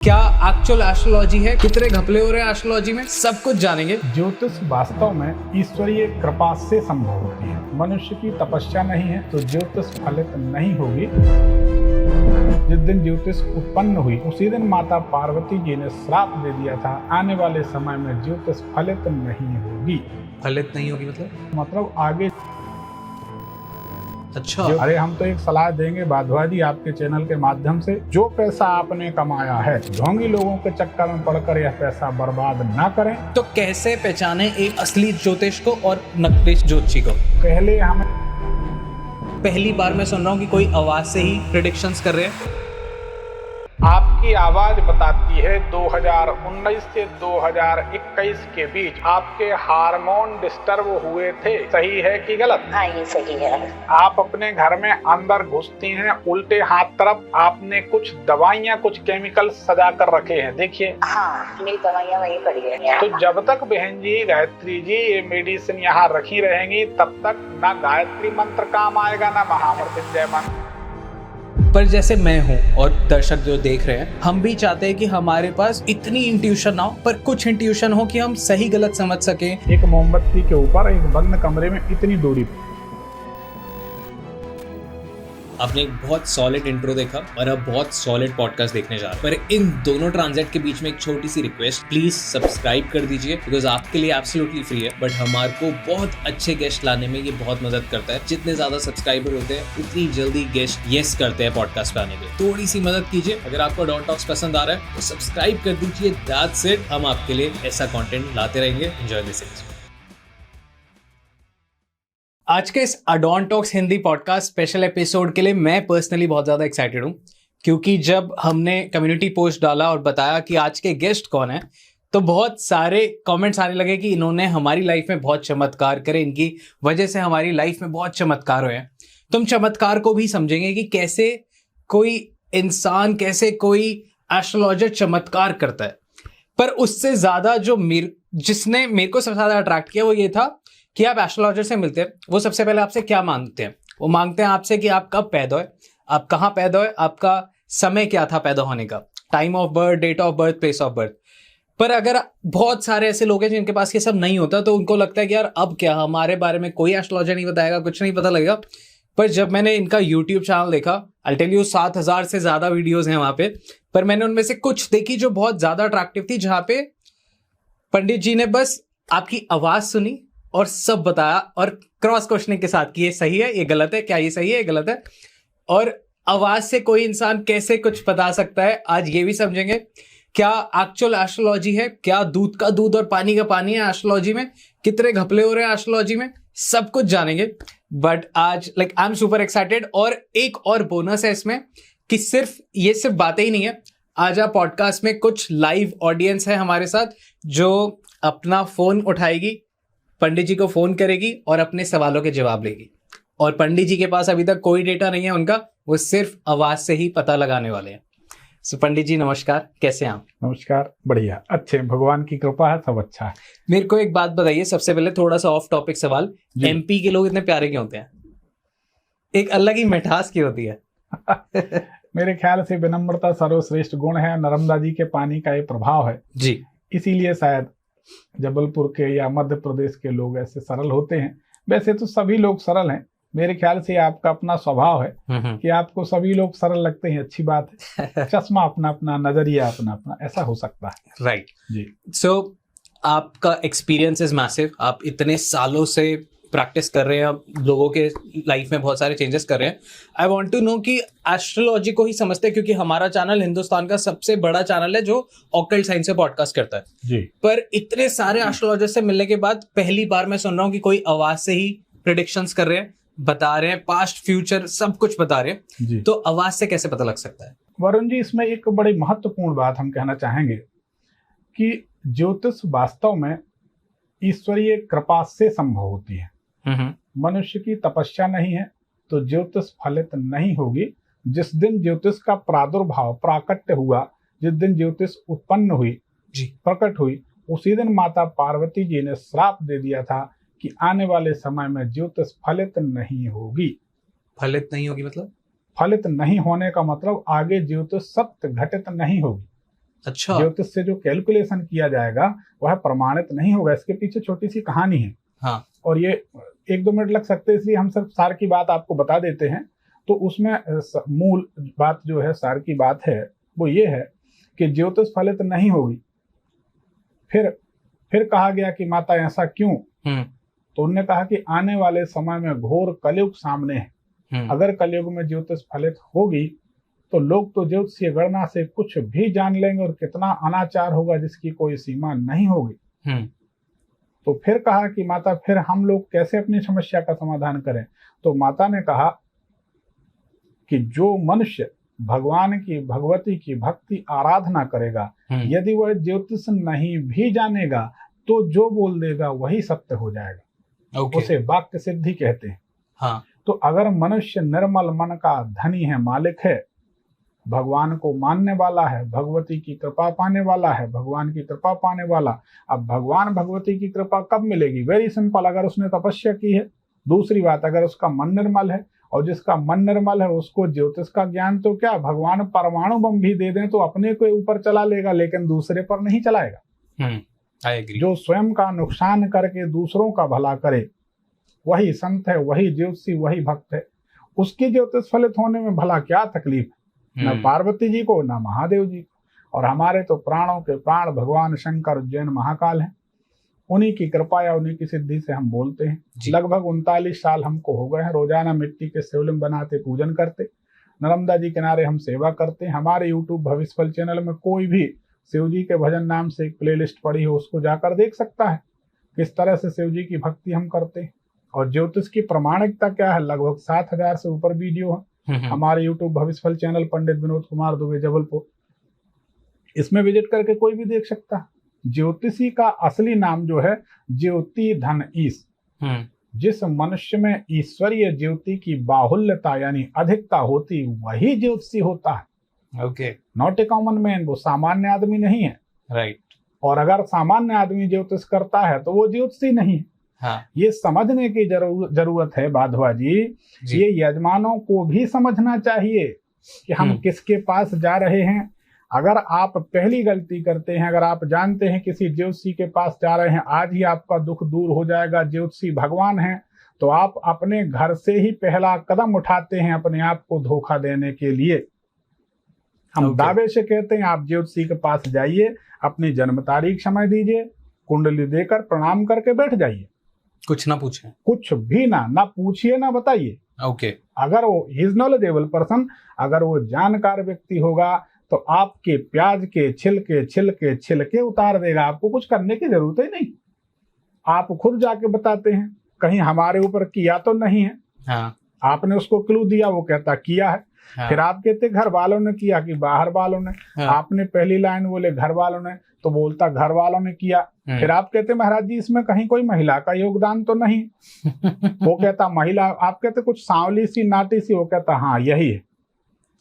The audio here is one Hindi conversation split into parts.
क्या एक्चुअल एस्ट्रोलॉजी है, कितने घपले हो रहे हैं एस्ट्रोलॉजी में, सब कुछ जानेंगे। ज्योतिष वास्तव में ईश्वरीय कृपा से संभव होती है। मनुष्य की तपस्या नहीं है तो ज्योतिष फलित नहीं होगी। जिस दिन ज्योतिष उत्पन्न हुई उसी दिन माता पार्वती जी ने श्राप दे दिया था, आने वाले समय में ज्योतिष फलित नहीं होगी। फलित नहीं होगी मतलब आगे। अच्छा। अरे हम तो एक सलाह देंगे भारद्वाज जी आपके चैनल के माध्यम से, जो पैसा आपने कमाया है ढोंगी लोगों के चक्कर में पड़कर यह पैसा बर्बाद ना करें। तो कैसे पहचाने एक असली ज्योतिष को और नकली ज्योतिषी को? पहली बार मैं सुन रहा हूँ कि कोई आवाज से ही प्रेडिक्शंस कर रहे हैं। आपकी आवाज बताती है 2019 से 2021 के बीच आपके हार्मोन डिस्टर्ब हुए थे। सही है कि गलत? हाँ, ये सही है। आप अपने घर में अंदर घुसती हैं उल्टे हाथ तरफ, आपने कुछ दवाइयाँ कुछ केमिकल सजा कर रखे हैं, देखिए। हाँ, मेरी दवाइयाँ वहीं पड़ी है। तो जब तक बहन जी गायत्री जी ये मेडिसिन यहाँ रखी रहेंगी तब तक ना गायत्री मंत्र काम आएगा ना महामृत्युंजय मंत्र। पर जैसे मैं हूँ और दर्शक जो देख रहे हैं, हम भी चाहते हैं कि हमारे पास इतनी इंट्यूशन ना हो, पर कुछ इंट्यूशन हो कि हम सही गलत समझ सके। एक मोमबत्ती के ऊपर एक बंद कमरे में इतनी दूरी। आपने एक बहुत सॉलिड इंट्रो देखा और अब बहुत सॉलिड पॉडकास्ट देखने जा रहे हैं, पर इन दोनों ट्रांजेक्ट के बीच में एक छोटी सी रिक्वेस्ट, प्लीज सब्सक्राइब कर दीजिए, बिकॉज आपके लिए एब्सोल्युटली फ्री है, बट हमारे को बहुत अच्छे गेस्ट लाने में ये बहुत मदद करता है। जितने ज्यादा सब्सक्राइबर होते हैं उतनी जल्दी गेस्ट यस करते हैं पॉडकास्ट पे आने के। थोड़ी सी मदद कीजिए। अगर आपको डॉन टॉक्स पसंद आ रहा है तो सब्सक्राइब कर दीजिए। That's it. हम आपके लिए ऐसा कंटेंट लाते रहेंगे। Enjoy this. आज के इस Adon Talks Hindi podcast special episode के लिए मैं पर्सनली बहुत ज़्यादा एक्साइटेड हूँ, क्योंकि जब हमने कम्युनिटी पोस्ट डाला और बताया कि आज के गेस्ट कौन है, तो बहुत सारे कमेंट्स आने लगे कि इन्होंने हमारी लाइफ में बहुत चमत्कार करे, इनकी वजह से हमारी लाइफ में बहुत चमत्कार हुए हैं। तो हम चमत्कार को भी समझेंगे कि कैसे कोई इंसान, कैसे कोई एस्ट्रोलॉजर चमत्कार करता है। पर उससे ज़्यादा जो जिसने मेरे को सबसे ज़्यादा अट्रैक्ट किया वो ये था कि आप एस्ट्रोलॉजर से मिलते हैं, वो सबसे पहले आपसे क्या मांगते हैं? वो मांगते हैं आपसे कि आप कब पैदा हुए, आप कहाँ पैदा हुए, आपका समय क्या था पैदा होने का, time of birth, date of birth, place of birth. पर अगर बहुत सारे ऐसे लोग हैं जिनके पास ये सब नहीं होता, तो उनको लगता है कि यार अब क्या, हमारे बारे में कोई एस्ट्रोलॉजर नहीं बताएगा, कुछ नहीं पता लगेगा। पर जब मैंने इनका यूट्यूब चैनल देखा, आई टेल यू 7,000 से ज़्यादा वीडियोज़ हैं वहाँ पे, पर मैंने उनमें से कुछ देखी जो बहुत ज़्यादा अट्रैक्टिव थी, जहाँ पे पंडित जी ने बस आपकी आवाज़ सुनी और सब बताया, और क्रॉस क्वेश्चनिंग के साथ कि ये सही है, ये गलत है, क्या ये सही है, ये गलत है। और आवाज से कोई इंसान कैसे कुछ बता सकता है, आज ये भी समझेंगे। क्या एक्चुअल एस्ट्रोलॉजी है, क्या दूध का दूध और पानी का पानी है एस्ट्रोलॉजी में, कितने घपले हो रहे हैं एस्ट्रोलॉजी में, सब कुछ जानेंगे। बट आज आई एम सुपर एक्साइटेड। और एक और बोनस है इसमें कि सिर्फ बातें ही नहीं है। आज आप पॉडकास्ट में कुछ लाइव ऑडियंस है हमारे साथ, जो अपना फोन उठाएगी, पंडित जी को फोन करेगी और अपने सवालों के जवाब लेगी। और पंडित जी के पास अभी तक कोई डेटा नहीं है उनका, वो सिर्फ आवाज से ही पता लगाने वाले हैं। सो पंडित जी नमस्कार, कैसे हैं आप? नमस्कार, बढ़िया, अच्छे, भगवान की कृपा है, सब अच्छा है। मेरे को एक बात बताइए, सबसे पहले थोड़ा सा ऑफ टॉपिक सवाल, एमपी के लोग इतने प्यारे क्यों होते हैं? एक अलग ही मिठास की होती है। मेरे ख्याल से विनम्रता सर्वश्रेष्ठ गुण है, नर्मदा जी के पानी का ये प्रभाव है जी, इसीलिए शायद जबलपुर के या मध्य प्रदेश के लोग ऐसे सरल होते हैं। वैसे तो सभी लोग सरल हैं, मेरे ख्याल से आपका अपना स्वभाव है कि आपको सभी लोग सरल लगते हैं, अच्छी बात है। चश्मा अपना अपना, नजरिया अपना अपना, ऐसा हो सकता है। राइट जी। सो आपका एक्सपीरियंस इज मैसिव, आप इतने सालों से प्रैक्टिस कर रहे हैं, लोगों के लाइफ में बहुत सारे चेंजेस कर रहे हैं। आई वांट टू नो कि एस्ट्रोलॉजी को ही समझते हैं, क्योंकि हमारा चैनल हिंदुस्तान का सबसे बड़ा चैनल है जो ऑकल्ट साइंस से पॉडकास्ट करता है जी। पर इतने सारे एस्ट्रोलॉजर से मिलने के बाद पहली बार मैं सुन रहा हूँ कि कोई आवाज से ही प्रेडिक्शंस कर रहे हैं, बता रहे हैं, पास्ट फ्यूचर सब कुछ बता रहे हैं जी। तो आवाज से कैसे पता लग सकता है? वरुण जी, इसमें एक बड़ी महत्वपूर्ण बात हम कहना चाहेंगे कि ज्योतिष वास्तव में ईश्वरीय कृपा से संभव होती है। मनुष्य की तपस्या नहीं है तो ज्योतिष फलित नहीं होगी। जिस दिन ज्योतिष का प्रादुर्भाव प्राकट्य हुआ, जिस दिन ज्योतिष उत्पन्न हुई जी, प्रकट हुई, उसी दिन माता पार्वती जी ने श्राप दे दिया था कि आने वाले समय में ज्योतिष फलित नहीं होगी। फलित नहीं होगी फलित नहीं होने का मतलब आगे ज्योतिष सत्य घटित नहीं होगी। अच्छा। ज्योतिष से जो कैलकुलेशन किया जाएगा वह प्रमाणित नहीं होगा। इसके पीछे छोटी सी कहानी है। हाँ। और ये 1-2 मिनट लग सकते हैं, इसलिए हम सिर्फ सार की बात आपको बता देते हैं। तो उसमें मूल बात जो है, सार की बात है, वो ये है कि ज्योतिष फलित नहीं होगी। फिर कहा गया कि माता ऐसा क्यों? तो उन्होंने कहा कि आने वाले समय में घोर कलयुग सामने है। अगर कलयुग में ज्योतिष फलित होगी तो लोग तो ज्योतिषीय गणना से कुछ भी जान लेंगे और कितना अनाचार होगा जिसकी कोई सीमा नहीं होगी। तो फिर कहा कि माता फिर हम लोग कैसे अपनी समस्या का समाधान करें? तो माता ने कहा कि जो मनुष्य भगवान की, भगवती की भक्ति आराधना करेगा, यदि वह ज्योतिष नहीं भी जानेगा तो जो बोल देगा वही सत्य हो जाएगा। उसे वाक्य सिद्धि कहते हैं। हाँ। तो अगर मनुष्य निर्मल मन का धनी है, मालिक है, भगवान को मानने वाला है, भगवती की कृपा पाने वाला है, भगवान की कृपा पाने वाला। अब भगवान भगवती की कृपा कब मिलेगी? वेरी सिंपल, अगर उसने तपस्या की है। दूसरी बात, अगर उसका मन निर्मल है, और जिसका मन निर्मल है उसको ज्योतिष का ज्ञान तो क्या, भगवान परमाणु बम भी दे दें तो अपने को ऊपर चला लेगा, लेकिन दूसरे पर नहीं चलाएगा। I agree। जो स्वयं का नुकसान करके दूसरों का भला करे वही संत है, वही ज्योतिषी, वही भक्त है। उसकी ज्योतिष फलित होने में भला क्या तकलीफ है? न पार्वती जी को, न महादेव जी को। और हमारे तो प्राणों के प्राण भगवान शंकर उज्जैन महाकाल हैं। उन्हीं की कृपा या उन्हीं की सिद्धि से हम बोलते हैं। लगभग 39 साल हमको हो गए हैं। रोजाना मिट्टी के शिवलिंग बनाते, पूजन करते, नर्मदा जी किनारे हम सेवा करते हैं। हमारे यूट्यूब भविष्य फल चैनल में कोई भी शिव जी के भजन नाम से एक प्लेलिस्ट पड़ी हो, उसको जाकर देख सकता है किस तरह से शिव जी की भक्ति हम करते हैं। और ज्योतिष की प्रमाणिकता क्या है, लगभग 7000 से ऊपर वीडियो है हमारे यूट्यूब भविष्य फल चैनल, पंडित विनोद कुमार दुबे जबलपुर। इसमें विजिट करके कोई भी देख सकता है। ज्योतिषी का असली नाम जो है ज्योति धन ईश। जिस मनुष्य में ईश्वरीय ज्योति की बाहुल्यता यानी अधिकता होती वही ज्योतिषी होता है। Okay. Not a common man, वो सामान्य आदमी नहीं है। राइट। और अगर सामान्य आदमी ज्योतिष करता है तो वो ज्योतिषी नहीं है। हाँ। ये समझने की जरूरत है बाधवा जी। ये यजमानों को भी समझना चाहिए कि हम किसके पास जा रहे हैं। अगर आप पहली गलती करते हैं, अगर आप जानते हैं किसी ज्योतिषी के पास जा रहे हैं, आज ही आपका दुख दूर हो जाएगा, ज्योतिषी भगवान है, तो आप अपने घर से ही पहला कदम उठाते हैं अपने आप को धोखा देने के लिए। हम दावे से कहते हैं आप ज्योतिषी के पास जाइए, अपनी जन्म तारीख समय दीजिए, कुंडली देकर प्रणाम करके बैठ जाइए। कुछ ना पूछें, कुछ भी ना पूछिए, ना बताइए। ओके। अगर वो हिज नॉलेजेबल पर्सन, अगर वो जानकार व्यक्ति होगा तो आपके प्याज के छिलके उतार देगा। आपको कुछ करने की जरूरत ही नहीं। आप खुद जाके बताते हैं कहीं हमारे ऊपर किया तो नहीं है। हाँ। आपने उसको क्लू दिया, वो कहता किया है। हाँ। फिर आप कहते घर वालों ने किया कि बाहर वालों ने। हाँ। आपने पहली लाइन बोले घर वालों ने, तो बोलता घर वालों ने किया। फिर आप कहते महाराज जी इसमें कहीं कोई महिला का योगदान तो नहीं। वो कहता महिला। आप कहते कुछ सांवली सी नाटी सी, वो कहता हाँ यही है।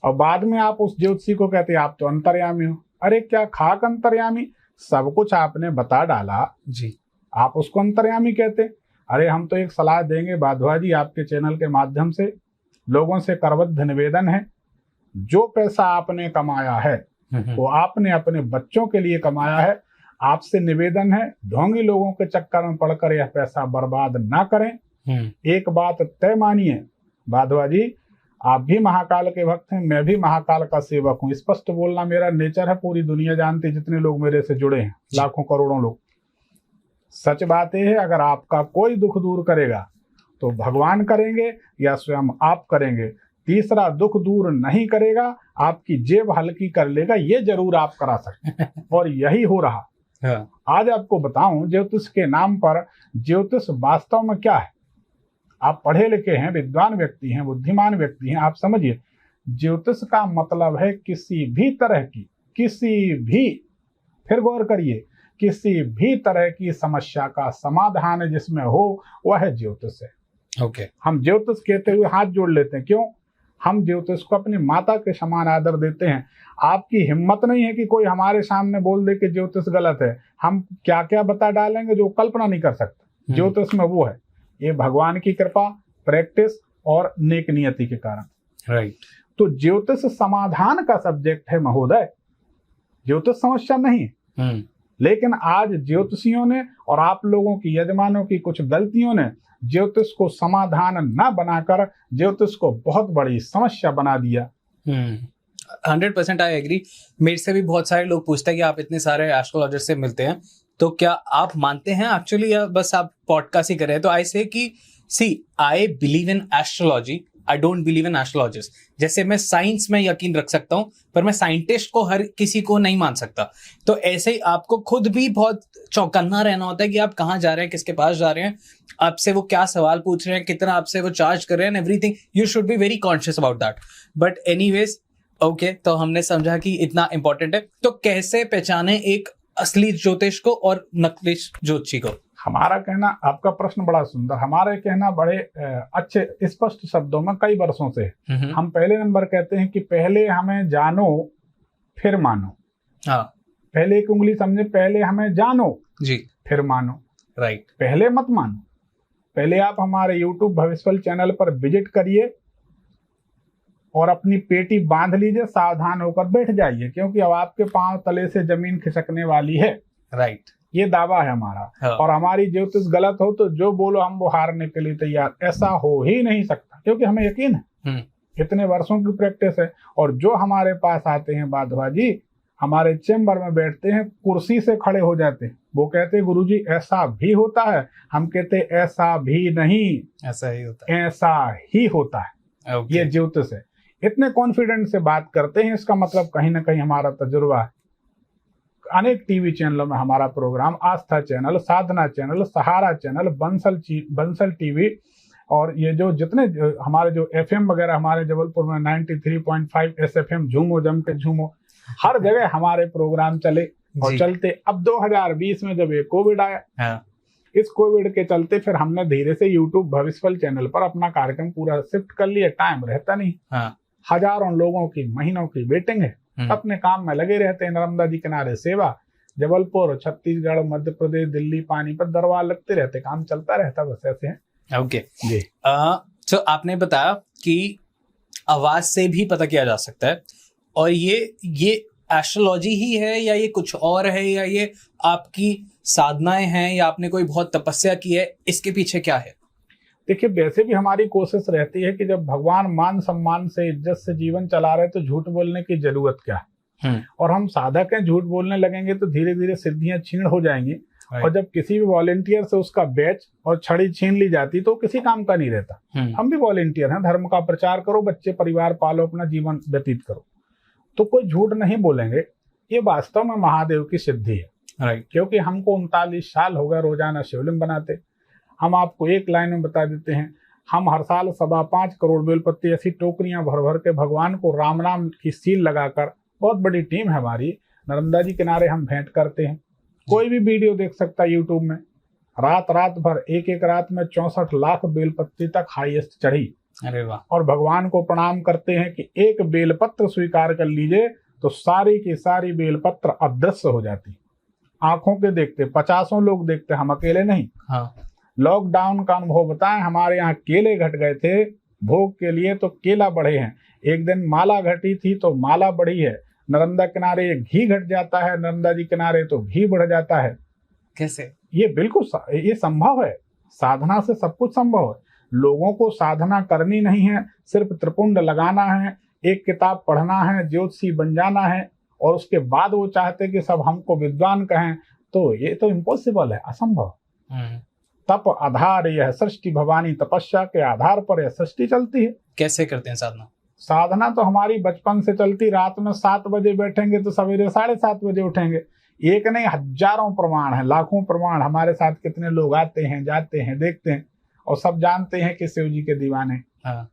और बाद में आप उस ज्योतिषी को कहते आप तो अंतर्यामी हो। अरे क्या खाक अंतर्यामी, सब कुछ आपने बता डाला जी, आप उसको अंतर्यामी कहते। अरे हम तो एक सलाह देंगे बाधवा जी आपके चैनल के माध्यम से, लोगों से करबद्ध निवेदन है, जो पैसा आपने कमाया है वो आपने अपने बच्चों के लिए कमाया है। आपसे निवेदन है ढोंगी लोगों के चक्कर में पड़कर यह पैसा बर्बाद ना करें। एक बात तय मानिए बाधवा जी, आप भी महाकाल के भक्त हैं, मैं भी महाकाल का सेवक हूँ। स्पष्ट बोलना मेरा नेचर है, पूरी दुनिया जानती, जितने लोग मेरे से जुड़े हैं, लाखों करोड़ों लोग। सच बात यह है, अगर आपका कोई दुख दूर करेगा तो भगवान करेंगे या स्वयं आप करेंगे। तीसरा दुख दूर नहीं करेगा, आपकी जेब हल्की कर लेगा, ये जरूर आप करा सकते हैं। और यही हो रहा। हाँ। आज आपको बताऊं ज्योतिष के नाम पर ज्योतिष वास्तव में क्या है। आप पढ़े लिखे हैं, विद्वान व्यक्ति हैं, बुद्धिमान व्यक्ति हैं, आप समझिए ज्योतिष का मतलब है किसी भी तरह की, किसी भी, फिर गौर करिए, किसी भी तरह की समस्या का समाधान जिसमें हो वह है ज्योतिष है। ओके। हम ज्योतिष कहते हुए हाथ जोड़ लेते हैं, क्यों? हम ज्योतिष को अपनी माता के समान आदर देते हैं। आपकी हिम्मत नहीं है कि कोई हमारे सामने बोल दे कि ज्योतिष गलत है। हम क्या क्या बता डालेंगे जो कल्पना नहीं कर सकते। ज्योतिष में वो है, ये भगवान की कृपा, प्रैक्टिस और नेक नियति के कारण। राइट। तो ज्योतिष समाधान का सब्जेक्ट है महोदय। ज्योतिष समस्या नहीं है। लेकिन आज ज्योतिषियों ने और आप लोगों की यजमानों की कुछ गलतियों ने ज्योतिष को समाधान न बनाकर ज्योतिष को बहुत बड़ी समस्या बना दिया। 100% आई एग्री। मेरे से भी बहुत सारे लोग पूछते हैं कि आप इतने सारे एस्ट्रोलॉजर से मिलते हैं तो क्या आप मानते हैं एक्चुअली या बस आप पॉडकास्ट ही कर रहे हैं? तो आई से कि see I believe in astrology, I don't believe in astrologist. जैसे मैं साइंस में यकीन रख सकता हूँ पर मैं साइंटिस्ट को हर किसी को नहीं मान सकता। तो ऐसे ही आपको खुद भी बहुत चौकन्ना रहना होता है कि आप कहाँ जा रहे हैं, किसके पास जा रहे हैं, आपसे वो क्या सवाल पूछ रहे हैं, कितना आपसे वो चार्ज कर रहे हैं, everything you should be very conscious about that. But anyways okay, तो हमने समझा कि इतना इंपॉर्टेंट है। तो कैसे पहचाने एक असली ज्योतिष को और नकली ज्योतिषी को? हमारा कहना, आपका प्रश्न बड़ा सुंदर, हमारे कहना बड़े अच्छे स्पष्ट शब्दों में कई वर्षों से हम पहले नंबर कहते हैं कि पहले हमें जानो फिर मानो। हाँ, पहले एक उंगली समझे, पहले हमें जानो जी फिर मानो। राइट। पहले मत मानो, पहले आप हमारे YouTube भविष्यफल चैनल पर विजिट करिए और अपनी पेटी बांध लीजिए, सावधान होकर बैठ जाइए, क्योंकि अब आपके पांव तले से जमीन खिसकने वाली है। राइट, ये दावा है हमारा। हाँ। और हमारी ज्योतिष गलत हो तो जो बोलो हम वो हारने के लिए तैयार, ऐसा हो ही नहीं सकता, क्योंकि हमें यकीन है, इतने वर्षों की प्रैक्टिस है। और जो हमारे पास आते हैं बाधवा जी, हमारे चेम्बर में बैठते हैं, कुर्सी से खड़े हो जाते हैं, वो कहते हैं गुरुजी ऐसा भी होता है, हम कहते ऐसा भी नहीं, ऐसा ही होता है, ऐसा ही होता है। okay. ये ज्योतिष है। इतने कॉन्फिडेंट से बात करते हैं, इसका मतलब कहीं ना कहीं हमारा तजुर्बा है। अनेक टीवी चैनलों में हमारा प्रोग्राम, आस्था चैनल, साधना चैनल, सहारा चैनल, बंसल टीवी, और ये जो जितने हमारे जो एफएम वगैरह हमारे जबलपुर में 93.5 SFM, झूमो जम के झूमो, हर जगह हमारे प्रोग्राम चले और चलते। अब 2020 में जब ये कोविड आया, हाँ। इस कोविड के चलते फिर हमने धीरे से YouTube भविष्यफल चैनल पर अपना कार्यक्रम पूरा शिफ्ट कर लिया। टाइम रहता नहीं, हाँ। हजारों लोगों की महीनों की वेटिंग है, अपने काम में लगे रहते हैं। नर्मदा जी किनारे सेवा, जबलपुर, छत्तीसगढ़, मध्य प्रदेश, दिल्ली, पानीपत, दरबार लगते रहते, काम चलता रहता, बस ऐसे है। ओके जी। तो आपने बताया कि आवाज से भी पता किया जा सकता है, और ये एस्ट्रोलॉजी ही है या ये कुछ और है, या ये आपकी साधनाएं हैं, या आपने कोई बहुत तपस्या की है, इसके पीछे क्या है? देखिए, वैसे भी हमारी कोशिश रहती है कि जब भगवान मान सम्मान से, इज्जत से जीवन चला रहे तो झूठ बोलने की जरूरत क्या है। और हम साधक हैं, झूठ बोलने लगेंगे तो धीरे धीरे सिद्धियां छीन हो जाएंगी। और जब किसी भी वॉलेंटियर से उसका बैच और छड़ी छीन ली जाती तो किसी काम का नहीं रहता। हम भी वॉलेंटियर हैं, धर्म का प्रचार करो, बच्चे परिवार पालो, अपना जीवन व्यतीत करो, तो कोई झूठ नहीं बोलेंगे। ये वास्तव में महादेव की सिद्धि है, क्योंकि हमको 39 साल हो गए रोजाना शिवलिंग बनाते। हम आपको एक लाइन में बता देते हैं, हम हर साल 5.25 करोड़ बेलपत्ती ऐसी टोकरियां भर भर के भगवान को राम नाम की सील लगाकर, बहुत बड़ी टीम है हमारी, नर्मदा जी किनारे हम भेंट करते हैं। कोई भी वीडियो देख सकता है यूट्यूब में, रात भर एक रात में 64 लाख बेलपत्ती तक हाईएस्ट चढ़ी। अरे वाह। और भगवान को प्रणाम करते हैं कि एक बेलपत्र स्वीकार कर लीजिए तो सारी की सारी बेलपत्र अदृश्य हो जाती, आंखों के देखते 50 लोग देखते, हम अकेले नहीं। हाँ। लॉकडाउन का अनुभव बताएं, हमारे यहाँ केले घट गए थे भोग के लिए तो केला बढ़े हैं, एक दिन माला घटी थी तो माला बढ़ी है। नर्मदा किनारे घी घट जाता है, नर्मदा जी किनारे तो घी बढ़ जाता है। कैसे? ये बिल्कुल ये संभव है, साधना से सब कुछ संभव है। लोगों को साधना करनी नहीं है, सिर्फ त्रिपुंड लगाना है, एक किताब पढ़ना है, ज्योतिषी बन जाना है, और उसके बाद वो चाहते कि सब हमको विद्वान कहें, तो ये तो इम्पॉसिबल है, असंभव। तप आधार यह सृष्टि भवानी, तपस्या के आधार पर यह सृष्टि चलती है। कैसे करते हैं साधना? साधना तो हमारी बचपन से चलती, रात में 7 बजे बैठेंगे तो सवेरे 7:30 बजे उठेंगे। एक नहीं, हजारों प्रमाण है, लाखों प्रमाण। हमारे साथ कितने लोग आते हैं, जाते हैं, देखते हैं, और सब जानते हैं कि शिव जी के दीवाने। हाँ।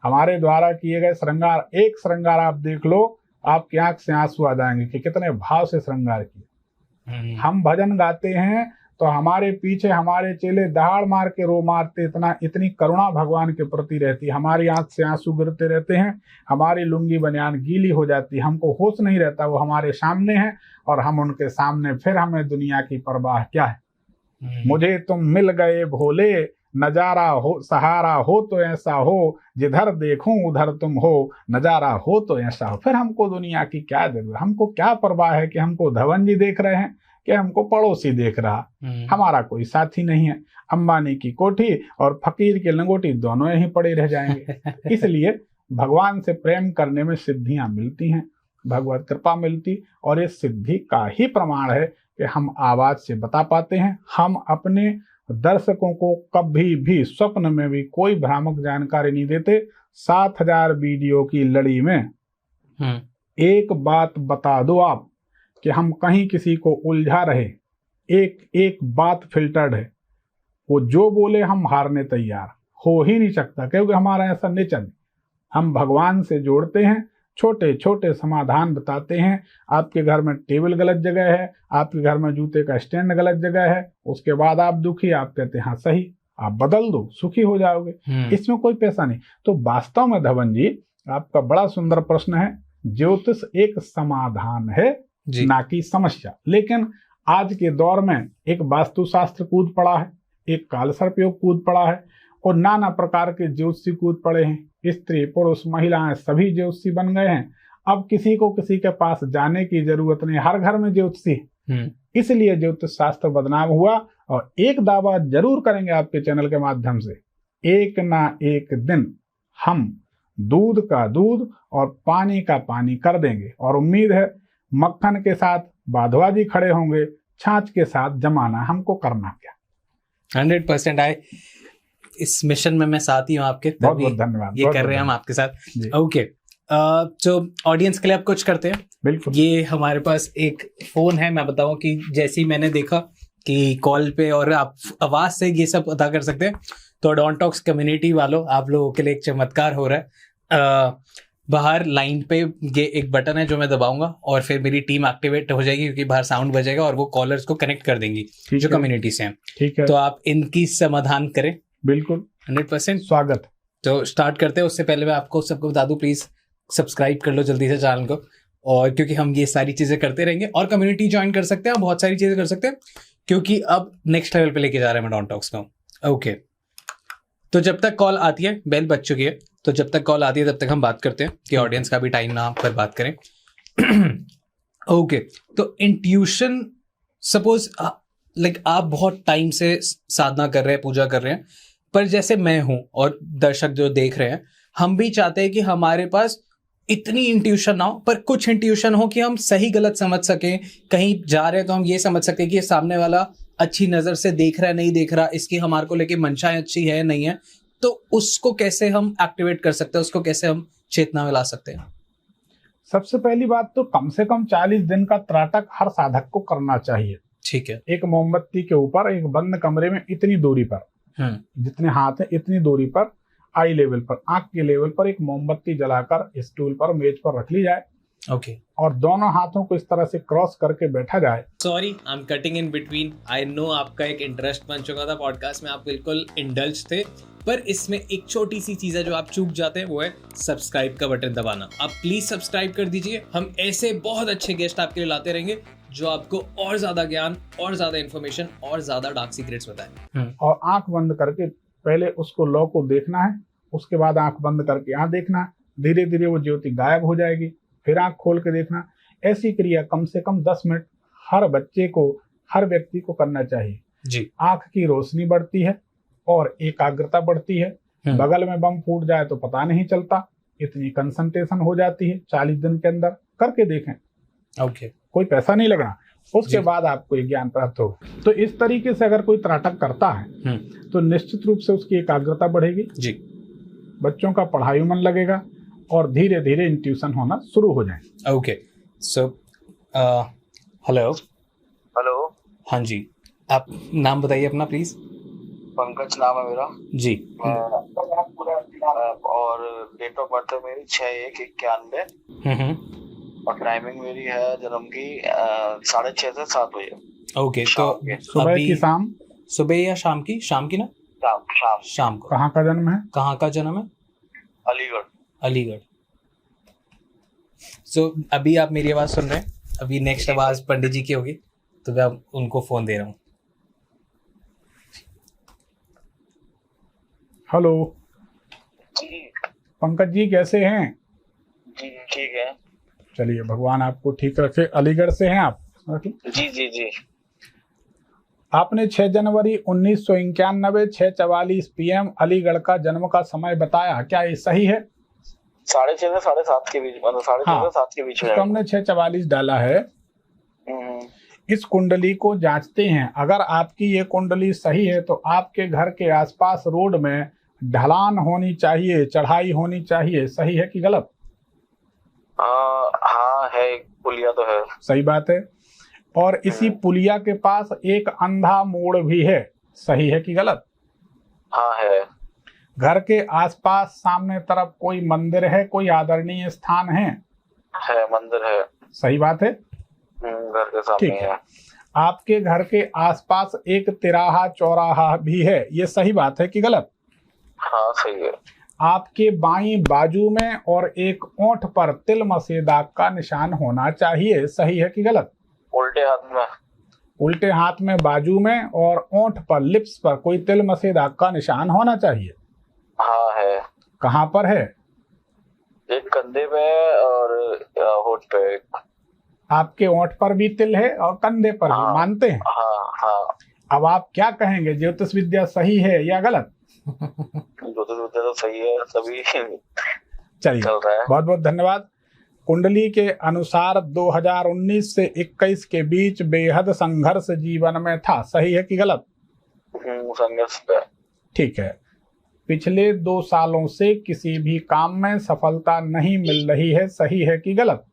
हमारे द्वारा किए गए श्रृंगार, एक श्रृंगार आप देख लो, आपकी आंख से आंसू आ जाएंगे कि कितने भाव से श्रृंगार किए। हम भजन गाते हैं तो हमारे पीछे हमारे चेले दहाड़ मार के रो मारते, इतनी करुणा भगवान के प्रति रहती है। हमारी आंख से आंसू गिरते रहते हैं, हमारी लुंगी बनियान गीली हो जाती, हमको होश नहीं रहता, वो हमारे सामने है और हम उनके सामने, फिर हमें दुनिया की परवाह क्या है। मुझे तुम मिल गए भोले, नजारा हो सहारा हो तो ऐसा हो, जिधर देखूं उधर तुम हो, नजारा हो तो ऐसा हो। फिर हमको दुनिया की क्या जरूरत, हमको क्या परवाह है कि हमको धवन जी देख रहे हैं कि हमको पड़ोसी देख रहा। हमारा कोई साथी नहीं है। अंबानी की कोठी और फकीर की लंगोटी दोनों यहीं पड़े रह जाएंगे। इसलिए भगवान से प्रेम करने में सिद्धियां मिलती हैं, भगवत कृपा मिलती, और ये सिद्धि का ही प्रमाण है कि हम आवाज से बता पाते हैं। हम अपने दर्शकों को कभी भी स्वप्न में भी कोई भ्रामक जानकारी नहीं देते। 7000 वीडियो की लड़ी में एक बात बता दो आप कि हम कहीं किसी को उलझा रहे, एक एक बात फिल्टर्ड है, वो जो बोले हम हारने तैयार हो ही नहीं सकता, क्योंकि हमारा ऐसा नेचर। हम भगवान से जोड़ते हैं, छोटे छोटे समाधान बताते हैं। आपके घर में टेबल गलत जगह है, आपके घर में जूते का स्टैंड गलत जगह है, उसके बाद आप दुखी, आप कहते हैं हाँ सही, आप बदल दो, सुखी हो जाओगे। इसमें कोई पैसा नहीं। तो वास्तव में धवन जी, आपका बड़ा सुंदर प्रश्न है। ज्योतिष एक समाधान है, ना कि समस्या। लेकिन आज के दौर में एक वास्तुशास्त्र कूद पड़ा है, एक काल सर्पयोग कूद पड़ा है, और नाना प्रकार के ज्योतिषी कूद पड़े हैं। स्त्री पुरुष महिलाएं सभी ज्योतिषी बन गए हैं। अब किसी को किसी के पास जाने की जरूरत नहीं, हर घर में ज्योतिषी। इसलिए ज्योतिष शास्त्र बदनाम हुआ। और एक दावा जरूर करेंगे आपके चैनल के माध्यम से, एक ना एक दिन हम दूध का दूध और पानी का पानी कर देंगे। और उम्मीद है मक्खन के साथ बाधवा जी खड़े होंगे, छाछ के साथ जमाना हमको करना क्या। 100% इस मिशन में मैं साथ ही हूँ आपके। बहुत बहुत धन्यवाद। ये कर रहे हैं हम आपके साथ। ओके, तो ऑडियंस के लिए आप कुछ करते हैं। बिल्कुल। ये हमारे पास एक फोन है। मैं बताऊं कि जैसे ही मैंने देखा कि कॉल पे और आप आवाज से ये सब पता कर सकते हैं, तो अडोंटॉक्स कम्युनिटी वालों, आप लोगों के लिए एक चमत्कार हो रहा है। बाहर लाइन पे ये एक बटन है जो मैं दबाऊंगा और फिर मेरी टीम एक्टिवेट हो जाएगी, क्योंकि बाहर साउंड बजेगा और वो कॉलर्स को कनेक्ट कर देंगी जो कम्युनिटी से हैं। ठीक है, तो आप इनकी समाधान करें। बिल्कुल, 100% स्वागत। तो स्टार्ट करते हैं। उससे पहले मैं आपको सबको बता दूं, प्लीज सब्सक्राइब कर लो जल्दी से चैनल को, और क्योंकि हम ये सारी चीजें करते रहेंगे। और कम्युनिटी ज्वाइन कर सकते हैं, बहुत सारी चीजें कर सकते हैं, क्योंकि अब नेक्स्ट लेवल पे लेके जा रहे हैं अडोंटॉक्स को। ओके, तो जब तक कॉल आती है, बेल बज चुकी है, तो जब तक कॉल आती है तब तक हम बात करते हैं कि ऑडियंस का भी टाइम ना पर बात करें। ओके, तो इंट्यूशन, सपोज लाइक आप बहुत टाइम से साधना कर रहे हैं, पूजा कर रहे हैं, पर जैसे मैं हूं और दर्शक जो देख रहे हैं, हम भी चाहते हैं कि हमारे पास इतनी इंट्यूशन ना हो, पर कुछ इंट्यूशन हो कि हम सही गलत समझ सकें। कहीं जा रहे हैं तो हम ये समझ सकें कि ये सामने वाला अच्छी नजर से देख रहा है, नहीं देख रहा, इसकी हमारे को लेके मंशाएं अच्छी है नहीं है, तो उसको कैसे हम एक्टिवेट कर सकते हैं, उसको कैसे हम चेतना में ला सकते हैं। सबसे पहली बात तो कम से कम 40 दिन का त्राटक हर साधक को करना चाहिए। ठीक है। एक मोमबत्ती के ऊपर एक बंद कमरे में इतनी दूरी पर, जितने हाथ है इतनी दूरी पर, आई लेवल पर, आंख के लेवल पर एक मोमबत्ती जलाकर स्टूल पर, मेज पर रख ली जाए। ओके। और दोनों हाथों को इस तरह से क्रॉस करके बैठा जाए। Sorry, I am cutting in between. I know आपका एक इंटरेस्ट बन चुका था पॉडकास्ट में, आप बिल्कुल इंडल्ज थे, पर इसमें एक छोटी सी चीज है जो आप चूक जाते हैं, वो है सब्सक्राइब का बटन दबाना। आप प्लीज सब्सक्राइब कर दीजिए। हम ऐसे बहुत अच्छे गेस्ट आपके लिए लाते रहेंगे जो आपको और ज्यादा ज्ञान, और ज्यादा इन्फॉर्मेशन, और ज्यादा डार्क सीक्रेट्स बताएं। और आंख बंद करके पहले उसको लौ को देखना है, उसके बाद आंख बंद करके यहाँ देखना है। धीरे धीरे वो ज्योति गायब हो जाएगी, फिर आंख खोल के देखना। ऐसी क्रिया कम से कम 10 मिनट हर बच्चे को, हर व्यक्ति को करना चाहिए जी। आंख की रोशनी बढ़ती है और एकाग्रता बढ़ती है। बगल में बम फूट जाए तो पता नहीं चलता, इतनी कंसंट्रेशन हो जाती है। 40 दिन के अंदर करके देखें। ओके। कोई पैसा नहीं लगना, उसके बाद आपको ये ज्ञान प्राप्त हो। तो इस तरीके से अगर कोई त्राटक करता है तो निश्चित रूप से उसकी एकाग्रता बढ़ेगी जी, बच्चों का पढ़ाई में मन लगेगा और धीरे धीरे इंट्यूशन होना शुरू हो जाए। Okay, so hello. हेलो। हाँ जी, आप नाम बताइए अपना प्लीज। पंकज नाम है मेरा जी। और डेट ऑफ बर्थ है मेरी 6/1/91 और टाइमिंग मेरी है जन्म की 6:30 से 7 बजे। ओके, तो सुबह की शाम, सुबह या शाम की? शाम की ना? शाम को। कहाँ का जन्म है? कहाँ का जन्म है? अलीगढ़। अलीगढ़। सो अभी आप मेरी आवाज सुन रहे हैं, अभी नेक्स्ट आवाज पंडित जी की होगी, तो मैं उनको फोन दे रहा हूँ। हेलो जी पंकज जी, कैसे हैं? जी ठीक है। चलिए, भगवान आपको ठीक रखे। अलीगढ़ से हैं आप? जी जी जी। आपने 6 जनवरी 1991 6:44 PM अलीगढ़ का जन्म का समय बताया, क्या ये सही है? 6:30 से 7:30 के बीच, मतलब 6:30 हाँ, से 7 के बीच में। तो हमने 6:44 डाला है। इस कुंडली को जांचते हैं। अगर आपकी ये कुंडली सही है तो आपके घर के आसपास रोड में ढलान होनी चाहिए, चढ़ाई होनी चाहिए। सही है कि गलत? हाँ है, पुलिया तो है। सही बात है। और इसी पुलिया के पास एक अंधा मोड़ भी है। सही है कि गलत? हाँ है। घर के आसपास सामने तरफ कोई मंदिर है, कोई आदरणीय स्थान है? मंदिर है। सही बात है। घर के सामने ठीक है। आपके घर के आसपास एक तिराहा चौराहा भी है। ये सही बात है कि गलत? हाँ सही है। आपके बाईं बाजू में और एक ओंठ पर तिल मसे दाग का निशान होना चाहिए। सही है कि गलत? उल्टे हाथ में। उल्टे हाथ में बाजू में और ओंठ पर, लिप्स पर कोई तिल मसे दाग का निशान होना चाहिए। हाँ है। कहाँ पर है? एक कंधे पे और होठ पे। आपके ओंठ पर भी तिल है और कंधे पर भी। मानते हैं? हाँ हाँ। अब आप क्या कहेंगे, ज्योतिष विद्या सही है या गलत? ज्योतिष विद्या तो सही है, सभी चलिए, चल रहा है। बहुत बहुत धन्यवाद। कुंडली के अनुसार 2019 से 21 के बीच बेहद संघर्ष जीवन में था। सही है कि गलत? संघर्ष पे। ठीक है। पिछले 2 सालों से किसी भी काम में सफलता नहीं मिल रही है। सही है कि गलत?